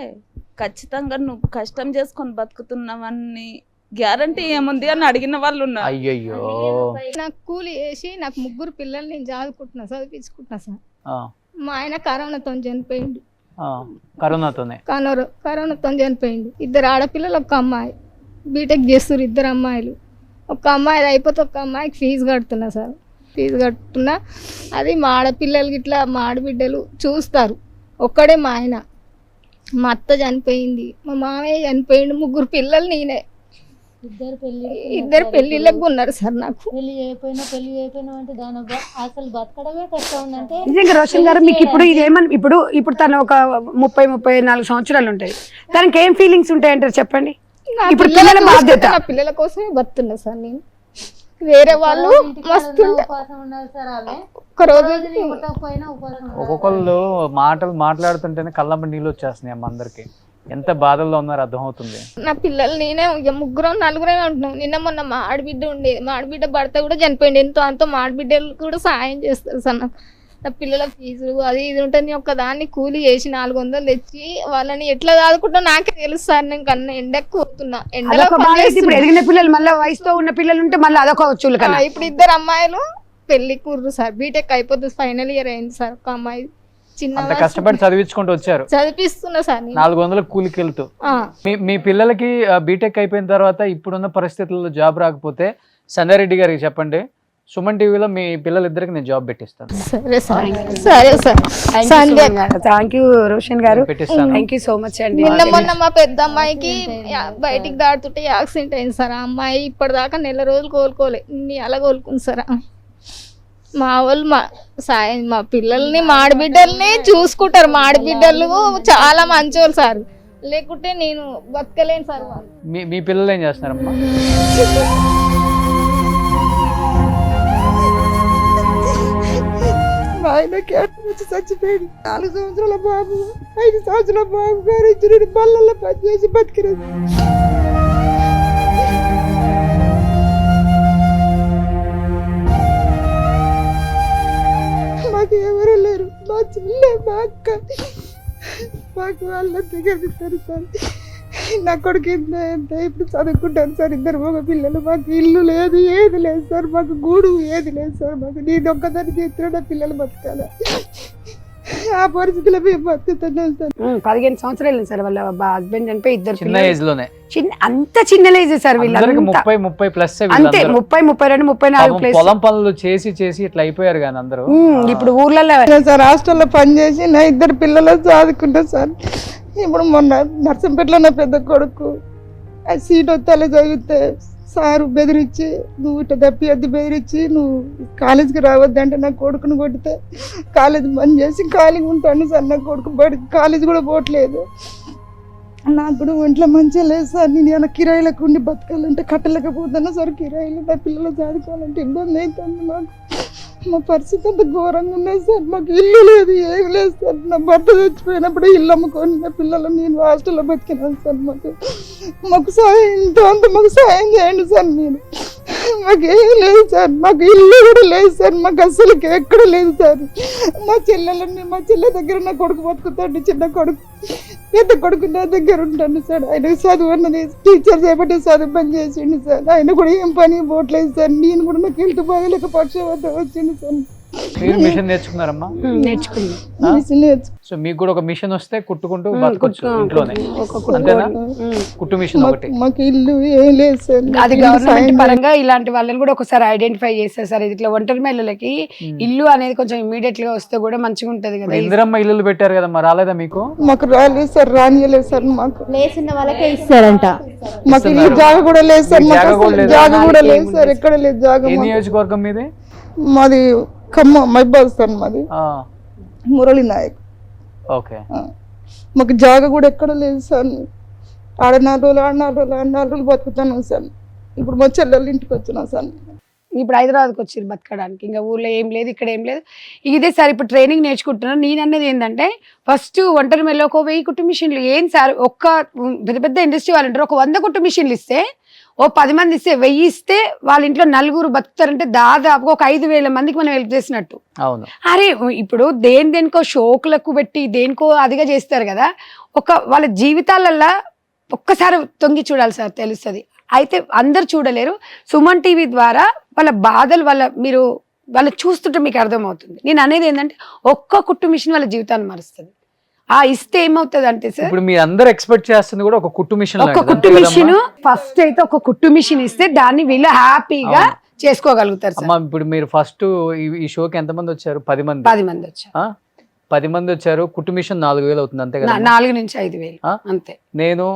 ఖచ్చితంగా నువ్వు కష్టం చేసుకొని బతుకుతున్నావని గ్యారంటీ ఏముంది అని అడిగిన వాళ్ళు ఉన్నారు. అయ్యయ్యో, నాకు కూలి వేసి నాకు 3 పిల్లలు నేను చదువుకుంటున్నా, చదివించుకుంటున్నా సార్. మా ఆయన కరోనాతో చనిపోయిండు. కరోనాతో చనిపోయిండు. 2 ఆడపిల్లలు, 1 అమ్మాయి. బీటెక్ చేస్తారు 2 అమ్మాయిలు. 1 అమ్మాయి అయిపోతే 1 అమ్మాయికి ఫీజు కడుతున్నా సార్. ఫీజు కట్టుకున్నా. అది మా ఆడపిల్లలకి ఇట్లా మా ఆడబిడ్డలు చూస్తారు. ఒక్కడే మా ఆయన. మా అత్త చనిపోయింది, మా మామయ్య చనిపోయిండు, 3 పిల్లలు నేనే. 2 పెళ్ళిళ్ళకు ఉన్నారు సార్. నాకు పెళ్లి చేయకపోయినా అంటే దాని అసలు బతకడమే కష్టం ఉందంటే నిజంగా. రోషన్ గారు మీకు ఇప్పుడు ఇదేమని ఇప్పుడు తను ఒక 30-34 సంవత్సరాలు ఉంటాయి, తనకి ఏం ఫీలింగ్స్ ఉంటాయంటారు చెప్పండి? ఇప్పుడు పిల్లల బాధ్యత, నా పిల్లల కోసమే బతున్నా సార్ నేను. వేరే వాళ్ళు మస్తు ఒక్కొక్కళ్ళు మాటలు మాట్లాడుతుంటేనే కళ్ళమ్మ నీళ్ళు వచ్చేస్తున్నాయి అమ్మ. అందరికి ఎంత బాధల్లో ఉన్నారో అర్థమవుతుంది. నా పిల్లలు నేనే 3-4 ఉంటున్నాం. నిన్న మొన్న మా ఆడబిడ్డ ఉండేది, మా ఆడబిడ్డ భర్త కూడా చనిపోయింది. అంతో మా ఆడబిడ్డలు కూడా సాయం చేస్తారు సార్. నా పిల్లల ఫీజులు అది ఇది ఉంటుంది. ఒక్కదాన్ని కూలి చేసి 400 తెచ్చి వాళ్ళని ఎట్లా చదువుకుంటా నాకే తెలుసు సార్. నేను కన్నా ఎండకు పోతున్నా. ఎండలో ఇప్పుడు ఎదిగిన పిల్లలు మళ్ళీ వయసుతో ఉన్న పిల్లలు ఉంటే మళ్ళీ అదొక చులకన. ఇప్పుడు 2 అమ్మాయిలు పెళ్లి కూర్రు సార్. బీటెక్ అయిపోతుంది, ఫైనల్ ఇయర్ అయింది సార్. 1 అమ్మాయి అంత కష్టపడి చదివించుకుంటూ వచ్చారు, చదివిస్తున్నా సార్. 400 కూలికి వెళ్తూ. మీ పిల్లలకి బీటెక్ అయిపోయిన తర్వాత ఇప్పుడున్న పరిస్థితుల్లో జాబ్ రాకపోతే సంధ్యారెడ్డి గారికి చెప్పండి, సుమన్ టీవీలో మీ పిల్లలిద్దరికి నేను జాబ్ పెట్టిస్తాను. సరే సార్, సరే సార్. థ్యాంక్ యూ రోషన్ గారు, థ్యాంక్ యూ సో మచ్ అండి. నిన్న మొన్న మా పెద్ద అమ్మాయికి బయటికి దాటుతుంటే యాక్సిడెంట్ అయింది సార్. ఆ అమ్మాయి ఇప్పటిదాకా 4 రోజులు కోలుకోలే, అలా కోలుకుంది సార్. మా వాళ్ళు మా పిల్లల్ని మా ఆడబిడ్డల్ని చూసుకుంటారు. మా ఆడబిడ్డలు చాలా మంచోళ్ళు సార్, లేకుంటే నేను బతకలేను సార్. మీ పిల్లలు ఏం చేస్తున్నారమ్మా? మా ఆయన క్యాన్సర్ వచ్చి చచ్చిపోయాడు. 4 సంవత్సరాల బాబు, 5 సంవత్సరాల బాబు గారు ఇచ్చిన బళ్ళల్లో పనిచేసి బతికినది. మాకు ఎవరు లేరు. మా చెల్లె, మా అక్క, మాకు వాళ్ళ దగ్గర ఇస్తారు సార్. నా కొడుకు ఎంత ఇప్పుడు చదువుకుంటాను సార్. 2 మగ పిల్లలు. మాకు ఇల్లు లేదు, ఏది లేదు సార్. మాకు గూడు ఏది లేదు సార్. మాకు నేను ఒక్కదాన్ని చేస్తున్నా పిల్లలు బతకాల. ఆ పరిస్థితిలో మేము బతుకుతున్నాం సార్. 15 సంవత్సరాలు సార్ వాళ్ళ హస్బెండ్ చనిపోయి 2 చిన్న ఏజ్ లోనే. అంత చిన్న ఏజ్ సార్ వీళ్ళకి. 30 ప్లస్ అంతే, 30, 32, 34 ప్లస్. పొలం పనులు చేసి ఇట్లా అయిపోయారు కానీ అందరూ. ఇప్పుడు ఊర్లలో సార్ హాస్టల్లో పనిచేసి నా 2 పిల్లలు చదువుకుంటా సార్. ఇప్పుడు మొన్న నర్సంపేటలో నా పెద్ద కొడుకు సీట్ వస్తే చదివితే సారు బెదిరించి, నువ్వు ఇట్లా తప్పియద్దు బెదిరించి, నువ్వు కాలేజీకి రావద్దంటే నా కొడుకుని కొడితే కాలేజీ బంద్ చేసి ఖాళీగా ఉంటాను సార్. నా కొడుకు కాలేజీ కూడా పోవట్లేదు. నాకు కూడా ఒంట్లో మంచిగా లేదు సార్. నేను ఇలా కిరాయిలకు ఉండి బతకాలంటే కట్టలేకపోతున్నా సార్. కిరాయిలు నా పిల్లలు చదువుకోవాలంటే ఇబ్బంది అవుతుంది మాకు. మా పరిస్థితి అంత ఘోరంగా ఉన్నది సార్. మాకు ఇల్లు లేదు, ఏమి లేదు సార్. నా భర్త చచ్చిపోయినప్పుడు ఇల్లు అమ్ముకొని నా పిల్లలు నేను హాస్టల్లో బతికినాను సార్. మాకు సాయం ఇంత అంత మాకు సాయం చేయండి సార్. మాకు ఏం లేదు సార్, మాకు ఇల్లు కూడా లేదు సార్, మాకు అసలు ఎక్కడ లేదు సార్. మా చెల్లె దగ్గర నా కొడుకు బతుకుతాడు, చిన్న కొడుకు, పెద్ద కొడుకు నా దగ్గర ఉంటాను సార్. ఆయన చదువు అన్నది టీచర్ చేపట్టే చదువు పని చేసిండు సార్. ఆయన కూడా ఏం పని పోవట్లేదు సార్. నేను కూడా నాకు హెల్త్ బాగాలేక పక్షవాతం వచ్చింది సార్. మీరు మిషన్ నేర్చుకున్నారమ్మా? సో మీకు కూడా ఒక మిషన్ వస్తే కుట్టుకుంటూ బతకొచ్చు ఇంట్లోనే, అంతేనా? కుట్టు మిషన్ ఒకటి. మాకు ఇల్లు ఏం లేదు సార్. అది గవర్నమెంట్ పరంగా ఇలాంటి వాళ్ళని కూడా ఒకసారి ఐడెంటిఫై చేస్తారు సార్. ఇట్లా ఒంటరి మహిళలకి ఇల్లు అనేది కొంచెం ఇమీడియట్ గా వస్తే కూడా మంచిగా ఉంటది కదా. ఇందిరమ్మ ఇల్లు పెట్టారు కదమ్మా, రాలేదా మీకు? మాకు రాలేదు సార్, రానియలేదు సార్. మాకు లేచిన వాళ్ళకే ఇస్తారంట. మాకు ఇల్లు జాగ కూడా లేదు సార్, జాగ కూడా లేదు సార్, ఎక్కడ లేదు జాగ. ఏ నియోజకవర్గం మీది? మాది ఖమ్మం మైబాద్ సార్, మాది మురళి నాయక్. ఓకే. మాకు జాగ కూడా ఎక్కడ లేదు సార్. ఆడ 4 రోజులు బతుకుతాను సార్. ఇప్పుడు మా చెల్లెళ్ళ ఇంటికి వచ్చినా సార్. ఇప్పుడు హైదరాబాద్కి వచ్చారు బతకడానికి, ఇంకా ఊర్లో ఏం లేదు, ఇక్కడ ఏం లేదు. ఇదే సార్ ఇప్పుడు ట్రైనింగ్ నేర్చుకుంటున్నాను. నేను అనేది ఏంటంటే ఫస్ట్ ఒంటరి మెల్ల ఒక 1000 కుట్టు మిషన్లు ఏం సార్, ఒక్క పెద్ద పెద్ద ఇండస్ట్రీ వాళ్ళు ఉంటారు, ఒక 100 కుట్టు మిషన్లు ఇస్తే, ఓ 10 మంది ఇస్తే, 1000 ఇస్తే వాళ్ళ ఇంట్లో 4 బతుకుతారంటే దాదాపుగా ఒక 5000 మందికి మనం హెల్ప్ చేసినట్టు. అవును. అరే ఇప్పుడు దేనికో షోకులకు పెట్టి దేనికో అదిగా చేస్తారు కదా. ఒక వాళ్ళ జీవితాలల్లో ఒక్కసారి తొంగి చూడాలి సార్, తెలుస్తుంది. అయితే అందరు చూడలేరు. సుమన్ టీవీ ద్వారా వాళ్ళ బాధలు వాళ్ళు చూస్తుంటే మీకు అర్థమవుతుంది. నేను అనేది ఏంటంటే ఒక్క కుట్టు మిషన్ వాళ్ళ జీవితాన్ని మారుస్తుంది. ఇస్తే ఏమవుతుంది అంటే సార్, ఇప్పుడు మీరు అందరు ఎక్స్పెక్ట్ చేస్తుంది కూడా ఒక కుట్టు మిషన్. ఒక కుట్టు మిషన్ ఫస్ట్ అయితే ఒక కుట్టు మిషన్ ఇస్తే దాన్ని వీళ్ళు హ్యాపీగా చేసుకోగలుగుతారు సార్. ఇప్పుడు మీరు ఫస్ట్ ఈ షోకి ఎంత మంది వచ్చారు? 10 మంది. 10 మంది వచ్చారు. 10 మంది వచ్చారు. కుట్టు మిషన్ 4000 అవుతుంది, అంతే కదా? 4 నుంచి 5000 అంతే. నేను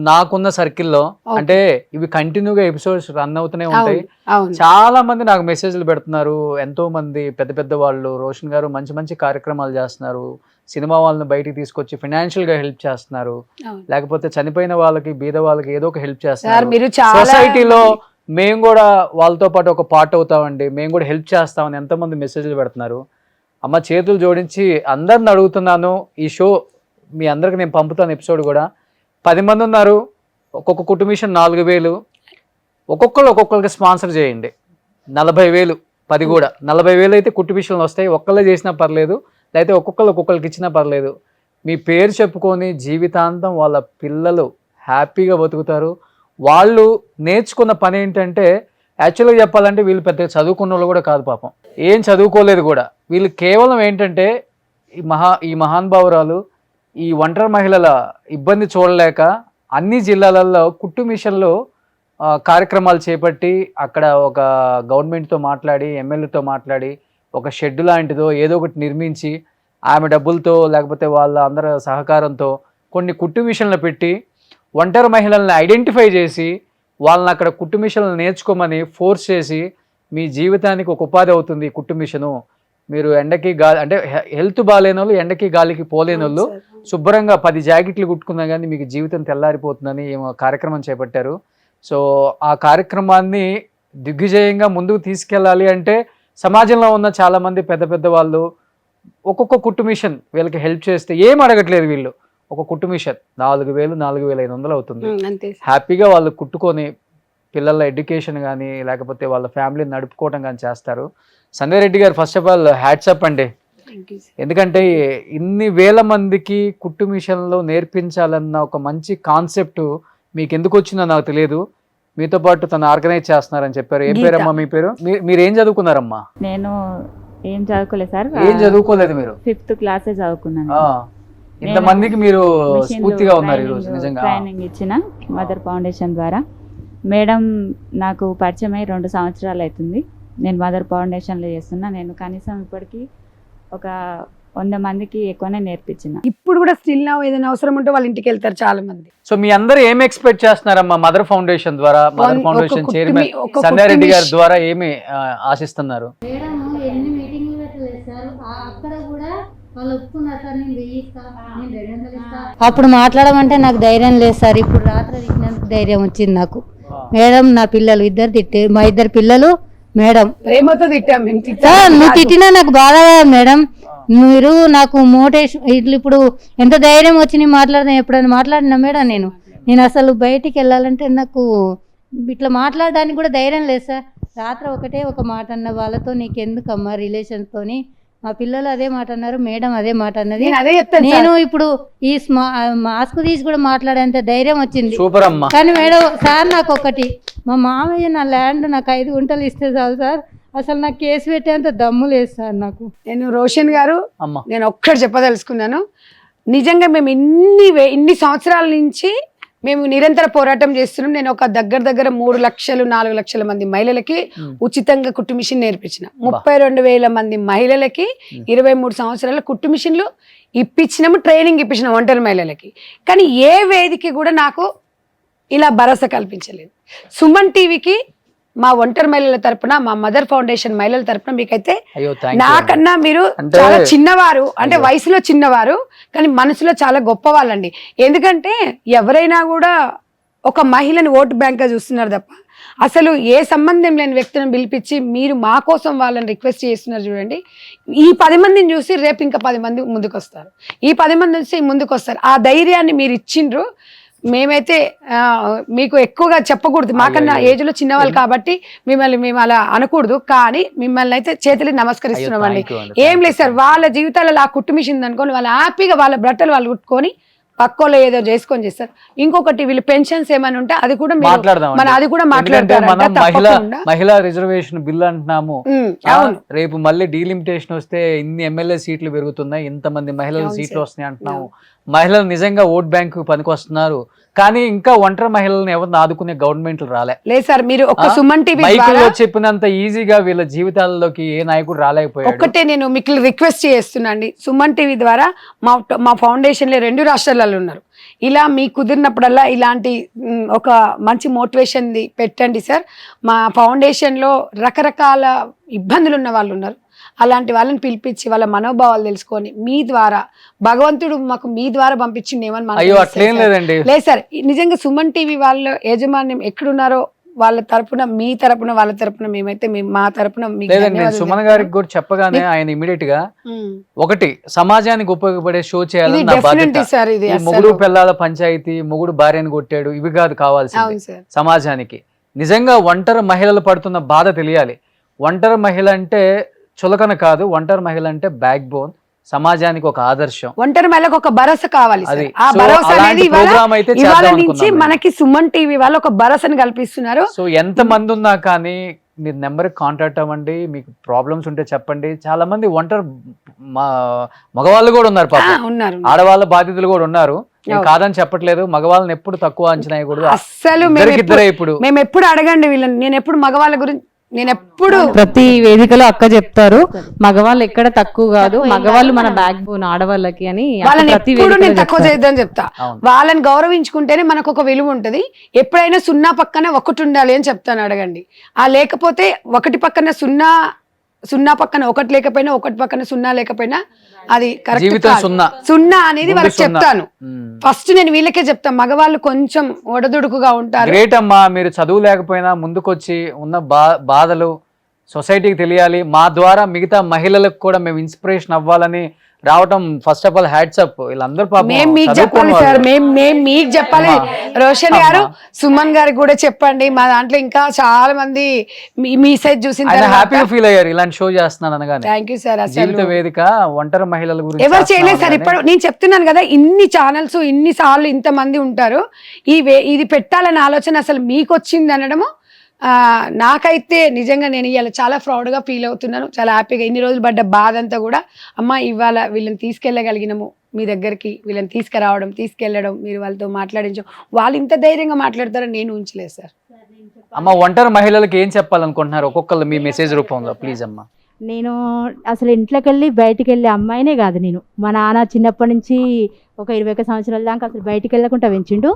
నాకున్న సర్కిల్లో అంటే ఇవి కంటిన్యూగా ఎపిసోడ్స్ రన్ అవుతూనే ఉంటాయి. చాలా మంది నాకు మెసేజ్లు పెడుతున్నారు. ఎంతో మంది పెద్ద పెద్ద వాళ్ళు, రోషన్ గారు మంచి మంచి కార్యక్రమాలు చేస్తున్నారు, సినిమా వాళ్ళని బయటికి తీసుకొచ్చి ఫైనాన్షియల్ గా హెల్ప్ చేస్తున్నారు, లేకపోతే చనిపోయిన వాళ్ళకి, బీద వాళ్ళకి ఏదో ఒక హెల్ప్ చేస్తున్నారు. సొసైటీలో మేము కూడా వాళ్ళతో పాటు ఒక పార్ట్ అవుతామండి, మేము కూడా హెల్ప్ చేస్తామని ఎంతమంది మెసేజ్లు పెడుతున్నారు. అమ్మ చేతులు జోడించి అందరిని అడుగుతున్నాను, ఈ షో మీ అందరికి నేను పంపుతాను ఎపిసోడ్ కూడా. 10 మంది ఉన్నారు, ఒక్కొక్క కుట్టు మిషన్ 4000, ఒక్కొక్కరికి స్పాన్సర్ చేయండి. 40,000, 10 కూడా 40,000 అయితే కుట్టు మిషన్లు వస్తాయి. ఒక్కళ్ళే చేసినా పర్లేదు, లేకపోతే ఒక్కొక్కరికి ఇచ్చినా పర్లేదు. మీ పేరు చెప్పుకొని జీవితాంతం వాళ్ళ పిల్లలు హ్యాపీగా బతుకుతారు. వాళ్ళు నేర్చుకున్న పని ఏంటంటే, యాక్చువల్గా చెప్పాలంటే వీళ్ళు పెద్దగా చదువుకున్న వాళ్ళు కూడా కాదు పాపం, ఏం చదువుకోలేదు కూడా. వీళ్ళు కేవలం ఏంటంటే ఈ మహానుభావురాలు ఈ ఒంటరి మహిళల ఇబ్బంది చూడలేక అన్ని జిల్లాలలో కుట్టు మిషన్లు కార్యక్రమాలు చేపట్టి, అక్కడ ఒక గవర్నమెంట్తో మాట్లాడి, ఎమ్మెల్యేతో మాట్లాడి ఒక షెడ్ లాంటిదో ఏదో ఒకటి నిర్మించి, ఆమె డబ్బులతో లేకపోతే వాళ్ళ అందరి సహకారంతో కొన్ని కుట్టు మిషన్లు పెట్టి ఒంటరి మహిళల్ని ఐడెంటిఫై చేసి వాళ్ళని అక్కడ కుట్టు మిషన్లు నేర్చుకోమని ఫోర్స్ చేసి, మీ జీవితానికి ఒక ఉపాధి అవుతుంది కుట్టు మిషను. మీరు ఎండకి గాలి అంటే హెల్త్ బాగాలేని వాళ్ళు, ఎండకి గాలికి పోలేని వాళ్ళు శుభ్రంగా 10 జాకెట్లు కుట్టుకున్నా కానీ మీకు జీవితం తెల్లారిపోతుందని కార్యక్రమం చేపట్టారు. సో ఆ కార్యక్రమాన్ని దిగ్విజయంగా ముందుకు తీసుకెళ్ళాలి అంటే సమాజంలో ఉన్న చాలామంది పెద్ద పెద్ద వాళ్ళు ఒక్కొక్క కుట్టు మిషన్ వీళ్ళకి హెల్ప్ చేస్తే ఏం అడగట్లేదు. వీళ్ళు ఒక కుట్టు మిషన్ 4,000, 4,500 అవుతుంది. హ్యాపీగా వాళ్ళు కుట్టుకొని పిల్లల ఎడ్యుకేషన్ కానీ లేకపోతే వాళ్ళ ఫ్యామిలీని నడుపుకోవడం కానీ చేస్తారు. సంజయ్ రెడ్డి గారు, ఫస్ట్ ఆఫ్ ఆల్ హ్యాట్సప్ అండి. ఎందుకంటే ఇన్ని వేల మందికి కుట్టు మిషన్లు నేర్పించాలన్న ఒక మంచి కాన్సెప్ట్ మీకు ఎందుకు వచ్చిందో నాకు తెలియదు. మీతో పాటు తను ఆర్గనైజ్ చేస్తున్నారని చెప్పారు. ఏం పేరమ్మా మీ పేరు? మీరు ఏం చదువుకున్నారమ్మా? నేను ఏం చదువుకోలేదు సార్. ఏం చదువుకోలేదు మీరు? 5th క్లాసే చదువుకున్నాను. ఇంతమందికి మీరు స్ఫూర్తిగా ఉన్నారు ఈరోజు. నిజంగా ట్రైనింగ్ ఇచ్చిన మదర్ ఫౌండేషన్ ద్వారా. మేడం నాకు పరిచయం అయ్యి 2 సంవత్సరాలు అవుతుంది. నేను మదర్ ఫౌండేషన్లో చేస్తున్నా. నేను కనీసం ఇప్పటికీ ఒక 100 మందికి ఎక్కువనే నేర్పించిన. ఇప్పుడు కూడా స్టిల్ నా ఏదైనా అవసరం ఉంటే వాళ్ళ ఇంటికి వెళ్తారు చాలా మంది. సో మీ అందరూ ఏం ఎక్స్పెక్ట్ చేస్తున్నారమ్మా మదర్ ఫౌండేషన్ ద్వారా? Mother foundation chairman Sanjay Reddy గారి ద్వారా ఏమి ఆశిస్తున్నారు? ఎన్ని మీటింగ్లు పెట్టలేదు సార్, అక్కడ కూడా వాళ్ళు ఒప్పుకున్నారు సార్, నేను 1000 ఇస్తా, నేను 200 ఇస్తా. అప్పుడు మాట్లాడమంటే నాకు ధైర్యం లేదు సార్. ఇప్పుడు రాత్రి తిట్టినందుకు ధైర్యం వచ్చింది నాకు. మేడం నా పిల్లలు ఇద్దరు తిట్టే, మా 2 పిల్లలు మేడం ప్రేమతో తిట్టాం. నువ్వు తిట్టినా నాకు బాధ మేడం. మీరు నాకు మోటివేషన్ ఇట్లా ఇప్పుడు ఎంత ధైర్యం వచ్చి నేను మాట్లాడదాం. ఎప్పుడైనా మాట్లాడినా మేడం నేను అసలు బయటికి వెళ్ళాలంటే నాకు ఇట్లా మాట్లాడడానికి కూడా ధైర్యం లేదు సార్. రాత్రి ఒకటే ఒక మాట అన్న, వాళ్ళతో నీకెందుకమ్మా రిలేషన్స్తోని. మా పిల్లలు అదే మాట అన్నారు, మేడం అదే మాట అన్నది. నేను అదే చెప్తాను నేను ఇప్పుడు ఈ మాస్క్ తీసి కూడా మాట్లాడేంత ధైర్యం వచ్చింది. సూపర్ అమ్మా. కానీ మేడం సార్ నాకు ఒకటి, మా మామయ్య నా ల్యాండ్ నాకు 5 గుంటలు ఇస్తే చాలు సార్, అసలు నాకు కేసు పెట్టేంత దమ్ము లేదు సార్ నాకు. నేను రోషన్ గారు అమ్మా నేను ఒక్కటి చెప్పదలుచుకున్నాను. నిజంగా మేము ఇన్ని సంవత్సరాల నుంచి మేము నిరంతర పోరాటం చేస్తున్నాం. నేను ఒక దగ్గర 3 లక్షలు 4 లక్షల మంది మహిళలకి ఉచితంగా కుట్టు మిషన్ నేర్పించిన, 32,000 మంది మహిళలకి 23 సంవత్సరాల కుట్టు మిషన్లు ఇప్పించినాము, ట్రైనింగ్ ఇప్పించినాం ఒంటరి మహిళలకి. కానీ ఏ వేదిక కూడా నాకు ఇలా భరోసా కల్పించలేదు. సుమన్ టీవీకి మా ఒంటరి మహిళల తరపున, మా మదర్ ఫౌండేషన్ మహిళల తరపున మీకైతే నాకన్నా మీరు చాలా చిన్నవారు, అంటే వయసులో చిన్నవారు కానీ మనసులో చాలా గొప్ప వాళ్ళండి. ఎందుకంటే ఎవరైనా కూడా ఒక మహిళని ఓటు బ్యాంక్గా చూస్తున్నారు తప్ప అసలు ఏ సంబంధం లేని వ్యక్తులను పిలిపించి మీరు మా కోసం వాళ్ళని రిక్వెస్ట్ చేస్తున్నారు. చూడండి, ఈ 10 మందిని చూసి రేపు ఇంకా 10 మంది ముందుకు వస్తారు, ఈ 10 మంది చూసి ముందుకు వస్తారు. ఆ ధైర్యాన్ని మీరు ఇచ్చిండ్రు. మేమైతే మీకు ఎక్కువగా చెప్పకూడదు, మాకన్నా ఏజ్ లో చిన్నవాళ్ళు కాబట్టి మిమ్మల్ని మేము అలా అనకూడదు, కానీ మిమ్మల్ని అయితే చేతులు నమస్కరిస్తున్నామండి. ఏం లేదు సార్, వాళ్ళ జీవితాలలో ఆ కుట్టు మిషన్ అనుకోని వాళ్ళు హ్యాపీగా వాళ్ళ బట్టలు వాళ్ళు కుట్టుకొని పక్కోలో ఏదో చేసుకొని చేస్తారు. ఇంకొకటి వీళ్ళు పెన్షన్స్ ఏమైనా ఉంటే అది కూడా అది కూడా మహిళా రిజర్వేషన్ బిల్ అంటున్నాము. రేపు మళ్ళీ డీలిమిటేషన్ వస్తే ఇన్ని ఎమ్మెల్యే సీట్లు పెరుగుతున్నాయి, ఇంతమంది మహిళల సీట్లు వస్తున్నాయి అంటున్నాము. మహిళలు నిజంగా ఓట్ బ్యాంక్ పనికి వస్తున్నారు, కానీ ఇంకా ఒంటరి మహిళలను ఎవరిని ఆదుకునే గవర్నమెంట్లు రాలే. లేదు సార్, మీరు ఒక సుమన్ టీవీ మైకుల్లో చెప్పినంత ఈజీగా వీళ్ళ జీవితాల్లోకి ఏ నాయకుడు రాలేకపోయాడు. ఒక్కటే నేను మీకు రిక్వెస్ట్ చేస్తున్నాండి, సుమన్ టీవీ ద్వారా మా ఫౌండేషన్లో 2 రాష్ట్రాలలో ఉన్నారు. ఇలా మీకు కుదిరినప్పుడల్లా ఇలాంటి ఒక మంచి మోటివేషన్ పెట్టండి సార్. మా ఫౌండేషన్లో రకరకాల ఇబ్బందులు ఉన్న వాళ్ళు ఉన్నారు, అలాంటి వాళ్ళని పిలిపించి వాళ్ళ మనోభావాలు తెలుసుకొని మీ ద్వారా భగవంతుడు మాకు మీ ద్వారా పంపించింది ఏమని లేదు సార్. నిజంగా సుమన్ టీవీ వాళ్ళ యాజమాన్యం ఎక్కడున్నారో వాళ్ళ తరపున, మీ తరపున, వాళ్ళ తరపున మేమైతే మా తరపున సుమన్ గారికి కూడా చెప్పగానే ఆయన ఇమీడియట్ గా ఒకటి సమాజానికి ఉపయోగపడే షో చేయాలని నా బాధ్యత. మొగుడు పిల్లల పంచాయతీ, మొగుడు భార్యను కొట్టాడు, ఇవి కాదు కావాల్సింది సమాజానికి. నిజంగా ఒంటరి మహిళలు పడుతున్న బాధ తెలియాలి. ఒంటరి మహిళ అంటే చులకన కాదు, ఒంటరి మహిళ అంటే బ్యాక్ బోన్, సమాజానికి ఒక ఆదర్శం. ఒంటరి మహిళకు ఒక భరోసా కావాలి. ఆ భరోసా అనేది ఇవాళ నుంచి మనకి సుమన్ టీవీ వాళ్ళు ఒక భరోసాను కల్పిస్తున్నారు. సో ఎంత మంది ఉన్నా కానీ మీరు నెంబర్ కాంటాక్ట్ అవ్వండి, మీకు ప్రాబ్లమ్స్ ఉంటే చెప్పండి. చాలా మంది ఒంటరి మగవాళ్ళు కూడా ఉన్నారు, ఉన్నారు ఆడవాళ్ళ బాధితులు కూడా ఉన్నారు. నేను కాదని చెప్పట్లేదు, మగవాళ్ళని ఎప్పుడు తక్కువ అంచనా వేయకూడదు. అసలు మేము ఎప్పుడు అడగండి వీళ్ళని, నేను ఎప్పుడు మగవాళ్ళ గురించి ప్రతి వేదికలో అక్క చెప్తారు, మగవాళ్ళు ఎక్కడ తక్కువ కాదు, మగవాళ్ళు మన బ్యాక్ బోన్ ఆడవాళ్ళకి అని. నేను తక్కువ చేయొద్దని చెప్తా. వాళ్ళని గౌరవించుకుంటేనే మనకు ఒక విలువ ఉంటది. ఎప్పుడైనా 0 పక్కన 1 ఉండాలి అని చెప్తాను, అడగండి. లేకపోతే 1 పక్కన 0 పక్కన 1 లేకపోయినా, 1 పక్కన 0 లేకపోయినా అది కరెక్ట్. 0 అనేది వాళ్ళకి చెప్తాను. ఫస్ట్ నేను వీళ్ళకే చెప్తాను, మగవాళ్ళు కొంచెం ఒడదుడుకుగా ఉంటారు. గ్రేట్ అమ్మా, మీరు చదువు లేకపోయినా ముందుకొచ్చి ఉన్న బాధలు సొసైటీకి తెలియాలి. మా ద్వారా మిగతా మహిళలకు కూడా మేము ఇన్స్పిరేషన్ అవ్వాలని రావటం first of all hats up. వీళ్ళందరూ మీకు చెప్పాలి సార్, మీకు చెప్పాలి. రోషన్ గారు, సుమన్ గారికి కూడా చెప్పండి. మా దాంట్లో ఇంకా చాలా మంది మీ సైజ్ చూసిన హ్యాపీగా ఫీల్ అయ్యారు ఇలాంటి షో చేస్తున్నాను అనగానే. Thank you sir. జీవిత వేదిక ఒంటరి మహిళల గురించి ఎవరు చేయలేదు సార్. ఇప్పుడు నేను చెప్తున్నాను కదా, ఇన్ని ఛానల్స్ ఇన్ని సార్లు ఇంతమంది ఉంటారు, ఇది పెట్టాలన్న ఆలోచన అసలు మీకు వచ్చింది అనడము నాకైతే నిజంగా నేను ఇవాళ చాలా ప్రౌడ్గా ఫీల్ అవుతున్నాను, చాలా హ్యాపీగా. ఇన్ని రోజులు పడ్డ బాధ అంతా కూడా అమ్మ ఇవాళ వీళ్ళని తీసుకెళ్ళగలిగినాము మీ దగ్గరికి, వీళ్ళని తీసుకెళ్ళడం, మీరు వాళ్ళతో మాట్లాడించడం, వాళ్ళు ఇంత ధైర్యంగా మాట్లాడతారని నేను ఉంచలేదు సార్. అమ్మ ఒంటరి మహిళలకు ఏం చెప్పాలనుకుంటున్నారు ఒక్కొక్కరు మీ మెసేజ్ రూపంలో ప్లీజ్ అమ్మ. నేను అసలు ఇంట్లోకి వెళ్ళి బయటికి వెళ్ళే అమ్మాయినే కాదు. నేను మా నాన్న చిన్నప్పటి నుంచి ఒక 21 సంవత్సరాల దాకా అసలు బయటికి వెళ్ళకుండా పెంచిండు.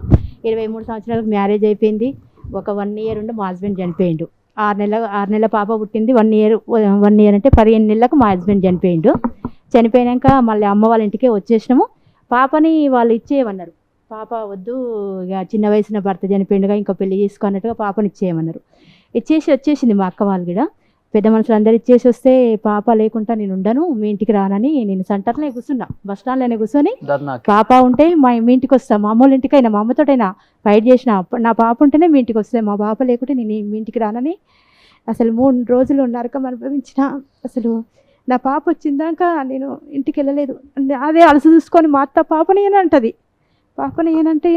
23 సంవత్సరాలకు మ్యారేజ్ అయిపోయింది. ఒక 1 ఇయర్ ఉండి మా హస్బెండ్ చనిపోయిండు. 6 నెలల పాప పుట్టింది. 1 ఇయర్ అంటే 15 నెలలకు మా హస్బెండ్ చనిపోయిండు. చనిపోయాక మళ్ళీ అమ్మ వాళ్ళ ఇంటికే వచ్చేసినాము. పాపని వాళ్ళు ఇచ్చేయమన్నారు. పాప వద్దు, ఇక చిన్న వయసున భర్త చనిపోయిండుగా, ఇంకో పెళ్లి చేసుకున్నట్టుగా పాపని ఇచ్చేయమన్నారు. వచ్చేసింది మా అక్క వాళ్ళు కూడా. పెద్ద మనుషులు అందరు ఇచ్చేసి వస్తే పాప లేకుండా నేను ఉండను, మీ ఇంటికి రానని నేను సెంటర్లోనే కూర్చున్నా, బస్ స్టాండ్లోనే కూర్చొని పాప ఉంటే మీ ఇంటికి వస్తా, మా అమ్మోళ్ళ ఇంటికైనా మా అమ్మతోటైనా ఫైట్ చేసిన, నా పాప ఉంటేనే మీ ఇంటికి వస్తాయి, మా పాప లేకుంటే నేను మీ ఇంటికి రానని అసలు 3 రోజులు నరకం అనుభవించిన. అసలు నా పాప వచ్చిందాక నేను ఇంటికి వెళ్ళలేదు. అదే అలసి చూసుకొని మా అత్త పాపని ఏనంటది. పాపని ఏనంటే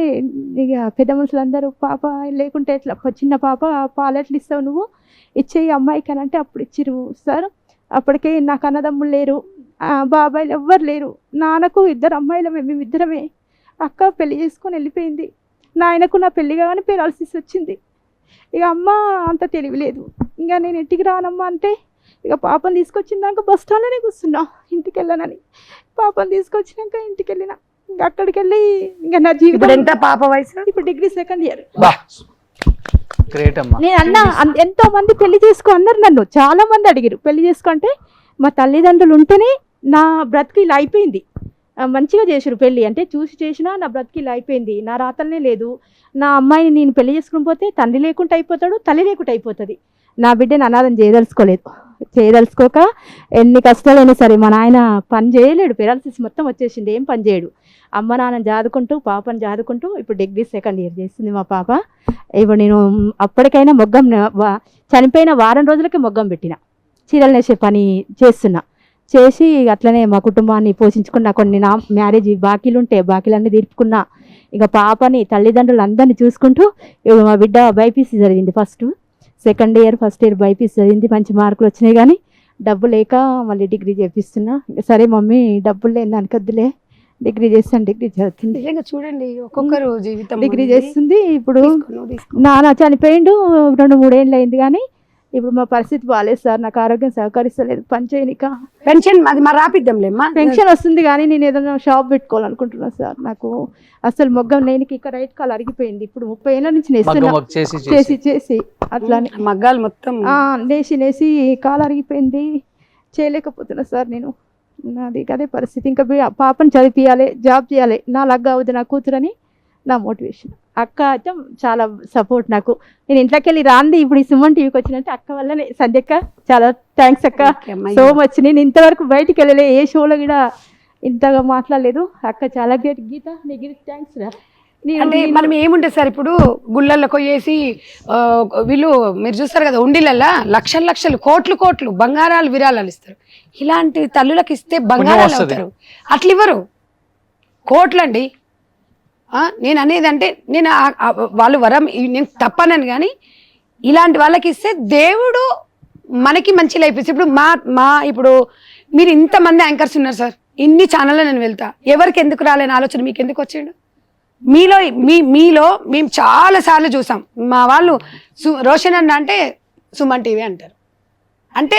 ఇక పెద్ద మనుషులందరూ పాప లేకుంటే ఎట్లా, చిన్న పాప పాలు ఎట్లా ఇస్తావు నువ్వు, ఇచ్చేయి అమ్మాయికి అని అంటే అప్పుడు ఇచ్చిరు సార్. అప్పటికే నాకు అన్నదమ్ములు లేరు, బాబాయిలు ఎవ్వరు లేరు. నాన్నకు 2 అమ్మాయిలమే, మేమిద్దరమే. అక్క పెళ్లి చేసుకొని వెళ్ళిపోయింది. నాయనకు నా పెళ్లి కాగానే పెరాలసిస్ వచ్చింది. ఇక అమ్మ అంత తెలియలేదు. ఇంకా నేను ఇంటికి రానమ్మా అంటే ఇక పాపను తీసుకొచ్చిందాక బస్ స్టాండ్లోనే కూర్చున్నా ఇంటికి వెళ్ళనని. పాపను తీసుకొచ్చినాక ఇంటికి వెళ్ళిన. ఇంకా అక్కడికి వెళ్ళి ఇంకా నా జీవితం. ఎంత పాప వయసు? ఇప్పుడు డిగ్రీ 2nd ఇయర్. గ్రేట్ అమ్మా. నేను ఎంతో మంది పెళ్లి చేసుకో అన్నారు నన్ను, చాలా మంది అడిగారు పెళ్లి చేసుకుంటే. మా తల్లిదండ్రులు ఉంటేనే నా బ్రతికి ఇలా అయిపోయింది. మంచిగా చేసారు పెళ్ళి, అంటే చూసి చేసినా నా బ్రతికి ఇలా అయిపోయింది. నా రాతలనే లేదు. నా అమ్మాయిని నేను పెళ్లి చేసుకుని పోతే తండ్రి లేకుండా అయిపోతాడు, తల్లి లేకుండా అయిపోతుంది. నా బిడ్డని అనాథం చేయదలుచుకోక ఎన్ని కష్టాలైనా సరే మా నాయన పని చేయలేడు, పెరాలసిస్ మొత్తం వచ్చేసింది, ఏం పని చేయడు. అమ్మ నాన్నని జాదుకుంటూ పాపని జాదుకుంటూ ఇప్పుడు డిగ్రీ 2nd ఇయర్ చేస్తుంది మా పాప. ఇప్పుడు నేను అప్పటికైనా మొగ్గం చనిపోయిన వారం రోజులకే మొగ్గం పెట్టిన, చీరలు నేసే పని చేసి అట్లనే మా కుటుంబాన్ని పోషించుకున్నా. కొన్ని నా మ్యారేజ్ బాకీలు ఉంటే బాకీలన్నీ తీర్పుకున్నా. ఇక పాపని తల్లిదండ్రులు అందరినీ చూసుకుంటూ మా బిడ్డ బైపీసీ జరిగింది. First 2nd year, 1st year BiPC జరిగింది. మంచి మార్కులు వచ్చినాయి కానీ డబ్బు లేక మళ్ళీ డిగ్రీ చేపిస్తున్నా. సరే మమ్మీ డబ్బులు లేని దానికి వద్దులే, డిగ్రీ చేస్తాను, డిగ్రీ చదువుతుంది. నిజంగా చూడండి ఒక్కొక్కరు జీవితం. డిగ్రీ చేస్తుంది. ఇప్పుడు నాన్న చనిపోయిండు 2-3 ఏళ్ళు అయింది కానీ ఇప్పుడు మా పరిస్థితి బాగాలేదు సార్, నాకు ఆరోగ్యం సహకరిస్తలేదు పని చేయనిక. పెన్షన్ అది మరి రాపిద్దాంలేమ్మా. పెన్షన్ వస్తుంది కానీ నేను ఏదైనా షాప్ పెట్టుకోవాలనుకుంటున్నాను సార్. నాకు అసలు మొగ్గం లేనికి ఇక్కడ రైట్ కాలు అరిగిపోయింది. ఇప్పుడు 30 ఏళ్ళ నుంచి నేస్తున్నా, చేసి అట్లానే మగ్గాలు మొత్తం నేసి కాలు అరిగిపోయింది, చేయలేకపోతున్నా సార్ నేను. నాది అదే పరిస్థితి. ఇంకా పాపను చదివియాలి, జాబ్ చేయాలి, నా లగ్గా అవుతుంది నా కూతురని నా మోటివేషన్. అక్క అయితే చాలా సపోర్ట్ నాకు. నేను ఇంట్లోకి వెళ్ళి రాంది ఇప్పుడు ఈ సుమన్ టీవీకి వచ్చినట్టే అక్క వల్లనే. సంధ్యక్క చాలా థ్యాంక్స్ అక్క, సో మచ్. నేను ఇంతవరకు బయటికి వెళ్ళలే, ఏ షోలో కూడా ఇంతగా మాట్లాడలేదు. అక్క చాలా గ్రేట్. గీత నీకు థ్యాంక్స్ రా. అంటే మనం ఏముంటుంది సార్, ఇప్పుడు గుళ్ళల్లో కొయ్యేసి వీళ్ళు మీరు చూస్తారు కదా ఉండిలల్లా లక్షలు కోట్లు బంగారాలు విరాళాలు ఇస్తారు. ఇలాంటి తల్లులకు ఇస్తే బంగారాలు అవుతారు, అట్లా ఇవ్వరు, కోట్లండి. నేను అనేది అంటే నేను వాళ్ళు వరం, నేను తప్పనని కానీ ఇలాంటి వాళ్ళకి ఇస్తే దేవుడు మనకి మంచి లైఫ్ ఇస్తే. ఇప్పుడు ఇప్పుడు మీరు ఇంతమంది యాంకర్స్ ఉన్నారు సార్, ఇన్ని ఛానల్లో నేను వెళ్తా, ఎవరికి ఎందుకు రాలేని ఆలోచన మీకు ఎందుకు వచ్చాడు? మీలో మేము చాలాసార్లు చూసాం. మా వాళ్ళు రోషన్ అన్న అంటే సుమన్ టీవీ అంటారు. అంటే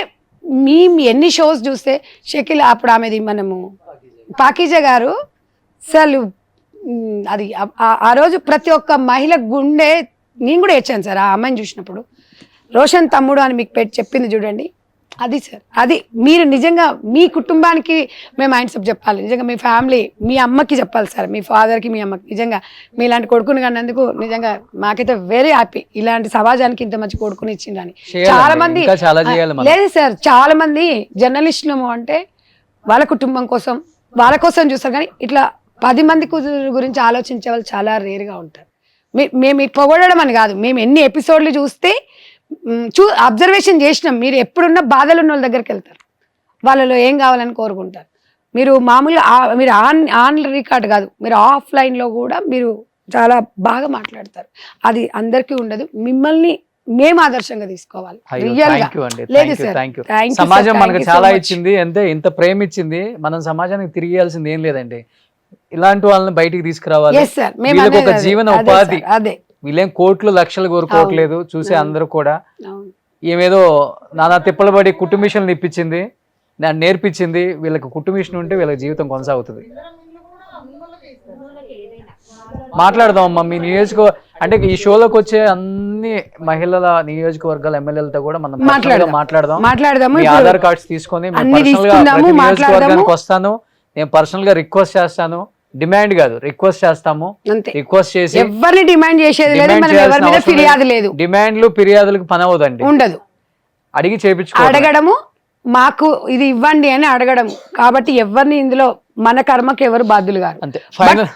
ఎన్ని షోస్ చూస్తే షకిల్ అప్పుడు ఆమెది మనము పాకీజా గారు అసలు అది ఆ రోజు ప్రతి ఒక్క మహిళ గుండె, నేను కూడా ఏడ్చాను సార్ ఆ అమ్మాయిని చూసినప్పుడు. రోషన్ తమ్ముడు అని మీకు చెప్పింది చూడండి, అది సార్. అది మీరు నిజంగా మీ కుటుంబానికి మేము మైండ్ చెప్పాలి. నిజంగా మీ ఫ్యామిలీ, మీ అమ్మకి చెప్పాలి సార్, మీ ఫాదర్కి, మీ అమ్మకి. నిజంగా మీ ఇలాంటి కొడుకుని కన్నందుకు నిజంగా మాకైతే వెరీ హ్యాపీ. ఇలాంటి సమాజానికి ఇంత మంచి కొడుకుని ఇచ్చిందని. చాలా మంది లేదు సార్, చాలా మంది జర్నలిస్టులు అంటే వాళ్ళ కుటుంబం కోసం వాళ్ళ కోసం చూస్తారు కానీ ఇట్లా 10 మంది గురించి ఆలోచించే వాళ్ళు చాలా రేర్గా ఉంటారు. మేము పొగడడం అని కాదు, మేము ఎన్ని ఎపిసోడ్లు చూస్తే అబ్జర్వేషన్ చేసినాం. మీరు ఎప్పుడున్న బాధలు ఉన్న వాళ్ళ దగ్గరికి వెళ్తారు, వాళ్ళలో ఏం కావాలని కోరుకుంటారు. మీరు మామూలుగా మీరు ఆన్ రికార్డ్ కాదు, మీరు ఆఫ్లైన్లో కూడా మీరు చాలా బాగా మాట్లాడతారు. అది అందరికీ ఉండదు, మిమ్మల్ని మేము ఆదర్శంగా తీసుకోవాలి. సమాజం మనకు చాలా ఇచ్చింది, అంతే ఇంత ప్రేమ ఇచ్చింది, మనం సమాజానికి తిరిగి ఇవ్వాల్సింది ఏం లేదండి. ఇలాంటి వాళ్ళని బయటికి తీసుకురావాలి, వీళ్ళకి ఒక జీవన ఉపాధి. వీళ్ళేం కోట్లు లక్షలు కోరుకోవట్లేదు, చూసే అందరూ కూడా. ఏమేదో నానా తిప్పలు పడి కుటుంబిషన్లు ఇప్పించింది, నేర్పించింది. వీళ్ళకి కుటుంబిషన్ ఉంటే వీళ్ళకి జీవితం కొనసాగుతుంది. మాట్లాడదాం అమ్మా మీ అంటే ఈ షోలోకి వచ్చే అన్ని మహిళల నియోజకవర్గాల ఎమ్మెల్యేలతో కూడా మనం మాట్లాడదాం. మీ ఆధార్ కార్డ్స్ తీసుకొని నియోజకవర్గానికి వస్తాను, నేను పర్సనల్ గా రిక్వెస్ట్ చేస్తాను. డిమాండ్ కాదు, రిక్వెస్ట్ చేస్తాము. రిక్వెస్ట్ చేసి ఎవరిని డిమాండ్ చేసేది లేదు, మనం ఎవరి మీద ఫిర్యాదు లేదు. డిమాండ్లు ఫిర్యాదులకు పని అవదండి, ఉండదు. అడిగి చేపించుకో, అడగడము, మాకు ఇది ఇవ్వండి అని అడగడం. కాబట్టి ఎవరిని ఇందులో మన కర్మకి ఎవరు బాధ్యులు కాదు, అంతే. ఫైనల్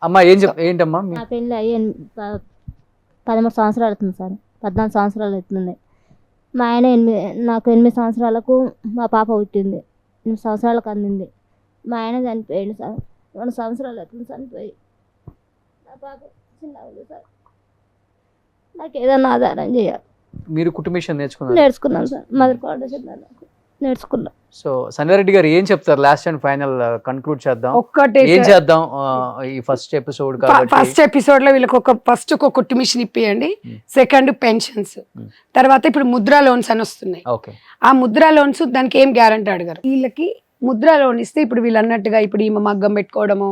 అమ్మా ఏంటమ్మా నా పెళ్ళి 13 సంవత్సరాలు అవుతుంది సార్, 14 సంవత్సరాలు అవుతుంది. మా ఆయన నాకు 8 సంవత్సరాలకు మా పాప పుట్టింది, 8 సంవత్సరాలకు అందింది. మా ఆయన చనిపోయింది సార్, 2 సంవత్సరాలు అవుతుంది చనిపోయి. నా పాప చిన్నగా ఉంది సార్, నాకు ఏదన్నా ఆధారం చేయాలి. మీరు కుటుంబిషన్ నేర్చుకున్నాను సార్, మదర్ ఫౌండేషన్ నేర్చుకున్నాను. సో సంధ్యారెడ్డి గారు ఏం చెప్తారు? లాస్ట్ అండ్ ఫైనల్ కన్క్లూడ్ చేద్దాం. ఒక్కటే ఏం చేద్దాం ఈ ఫస్ట్ ఎపిసోడ్ కాబట్టి? ఫస్ట్ ఎపిసోడ్ లో వీళ్ళకి ఫస్ట్ ఒక కుట్టు మిషన్ ఇప్పియండి, సెకండ్ పెన్షన్స్, తర్వాత ఇప్పుడు ముద్రా లోన్స్ అని వస్తున్నాయి. ఓకే, ఆ ముద్రా లోన్స్ దానికి ఏం గ్యారంటీ అడగరు. వీళ్ళకి ముద్రా లోన్ ఇస్తే ఇప్పుడు వీళ్ళు అన్నట్టుగా ఇప్పుడు ఈమె మగ్గం పెట్టుకోవడము,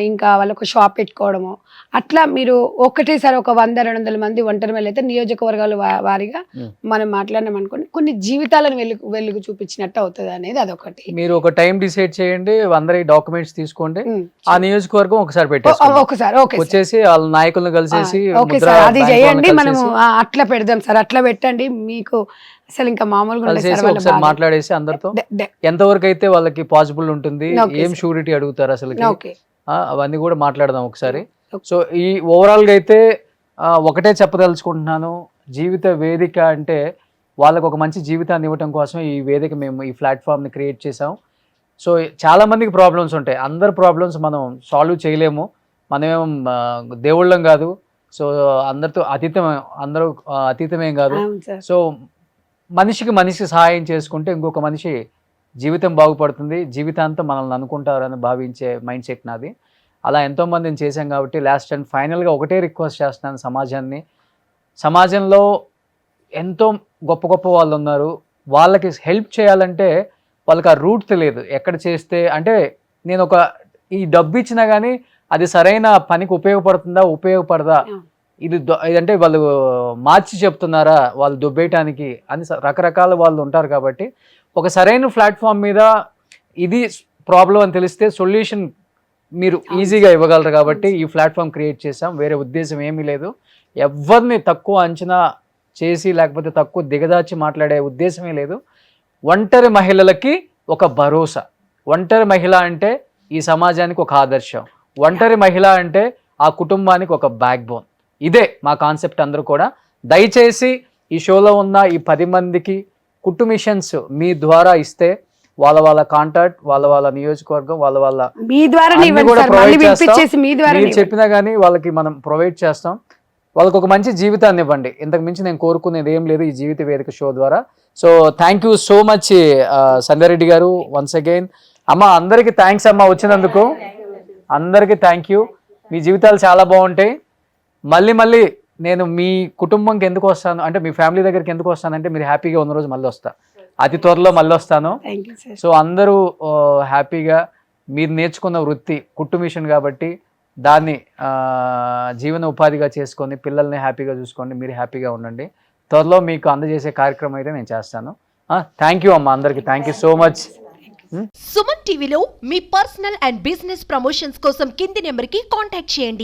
ఇంకా వాళ్ళకు షాప్ పెట్టుకోవడము, అట్లా మీరు ఒకటేసారి ఒక 100-200 మంది ఒంటరి మహిళలు అయితే నియోజకవర్గాల వారిగా మనం మాట్లాడినాం అనుకోండి, కొన్ని జీవితాలను వెలుగు చూపించినట్టు అవుతుంది అనేది అదొకటి. మీరు ఒక టైం డిసైడ్ చేయండి, అందరి డాక్యుమెంట్స్ తీసుకోండి, ఆ నియోజకవర్గం ఒకసారి పెట్టేసి వచ్చేసి వాళ్ళ నాయకులను కలిసేసి అది చేయండి. మనము అట్లా పెడదాం సార్, అట్లా పెట్టండి. మీకు అసలు ఇంకా మామూలుగా మాట్లాడేసి అందరితో ఎంతవరకు అయితే వాళ్ళకి పాసిబుల్ ఉంటుంది, ఏం షూరిటీ అడుగుతారు అసలు, అవన్నీ కూడా మాట్లాడదాం ఒకసారి. సో ఈ ఓవరాల్ గా అయితే ఒకటే చెప్పదలుచుకుంటున్నాను, జీవిత వేదిక అంటే వాళ్ళకు ఒక మంచి జీవితాన్ని ఇవ్వటం కోసం ఈ వేదిక మేము ఈ ప్లాట్ఫామ్ ని క్రియేట్ చేసాం. సో చాలా మందికి ప్రాబ్లమ్స్ ఉంటాయి, అందరు ప్రాబ్లమ్స్ మనం సాల్వ్ చేయలేము, మనమేమో దేవుళ్ళం కాదు, సో అందరితో అందరూ అతీతమేం కాదు. సో మనిషికి సహాయం చేసుకుంటే ఇంకొక మనిషి జీవితం బాగుపడుతుంది, జీవితాంతం మనల్ని అనుకుంటారని భావించే మైండ్ సెట్ నాది. అలా ఎంతోమందిని చేశాం కాబట్టి లాస్ట్ అండ్ ఫైనల్గా ఒకటే రిక్వెస్ట్ చేస్తున్నాను సమాజంలో ఎంతో గొప్ప గొప్ప వాళ్ళు ఉన్నారు, వాళ్ళకి హెల్ప్ చేయాలంటే వాళ్ళకి ఆ రూట్ తెలియదు, ఎక్కడ చేస్తే అంటే నేను ఈ డబ్బు ఇచ్చినా కానీ అది సరైన పనికి ఉపయోగపడదా, ఇదంటే వాళ్ళు మార్చి చెప్తున్నారా వాళ్ళు దుబ్బేయటానికి అని రకరకాల వాళ్ళు ఉంటారు. కాబట్టి ఒక సరైన ప్లాట్ఫామ్ మీద ఇది ప్రాబ్లం అని తెలిస్తే సొల్యూషన్ మీరు ఈజీగా ఇవ్వగలరు కాబట్టి ఈ ప్లాట్ఫామ్ క్రియేట్ చేసాం. వేరే ఉద్దేశం ఏమీ లేదు, ఎవరిని తక్కువ అంచనా చేసి లేకపోతే తక్కువ దిగదాచి మాట్లాడే ఉద్దేశమే లేదు. ఒంటరి మహిళలకి ఒక భరోసా, ఒంటరి మహిళ అంటే ఈ సమాజానికి ఒక ఆదర్శం, ఒంటరి మహిళ అంటే ఆ కుటుంబానికి ఒక బ్యాక్ బోన్. ఇదే మా కాన్సెప్ట్. అందరూ కూడా దయచేసి ఈ షోలో ఉన్న ఈ 10 మందికి కుట్టు మిషన్స్ మీ ద్వారా ఇస్తే వాళ్ళ కాంటాక్ట్, వాళ్ళ నియోజకవర్గం, వాళ్ళ మీ ద్వారా చెప్పినా కానీ వాళ్ళకి మనం ప్రొవైడ్ చేస్తాం. వాళ్ళకి ఒక మంచి జీవితాన్ని ఇవ్వండి, ఇంతకు మించి నేను కోరుకునేది ఏం లేదు ఈ జీవిత వేదిక షో ద్వారా. So thank you so much Sandhya Reddy గారు వన్స్ అగైన్. అమ్మ అందరికీ థ్యాంక్స్ అమ్మ వచ్చినందుకు, అందరికీ థ్యాంక్ యూ. మీ జీవితాలు చాలా బాగుంటాయి. మళ్ళీ నేను మీ కుటుంబంకి ఎందుకు వస్తాను అంటే మీ ఫ్యామిలీ దగ్గరికి ఎందుకు వస్తానంటే మీరు హ్యాపీగా ఉన్న రోజు మళ్ళీ వస్తా, అతి త్వరలో మళ్ళీ వస్తాను. సో అందరూ హ్యాపీగా మీరు నేర్చుకున్న వృత్తి కుట్టు మిషన్ కాబట్టి దాన్ని జీవన ఉపాధిగా చేసుకొని పిల్లల్ని హ్యాపీగా చూసుకోండి, మీరు హ్యాపీగా ఉండండి. త్వరలో మీకు అందజేసే కార్యక్రమం అయితే నేను చేస్తాను. థ్యాంక్ యూ అమ్మ, అందరికీ thank you so much. Suman టీవీలో మీ పర్సనల్ అండ్ బిజినెస్ ప్రమోషన్స్ కోసం కింది నెంబర్కి కాంటాక్ట్ చేయండి.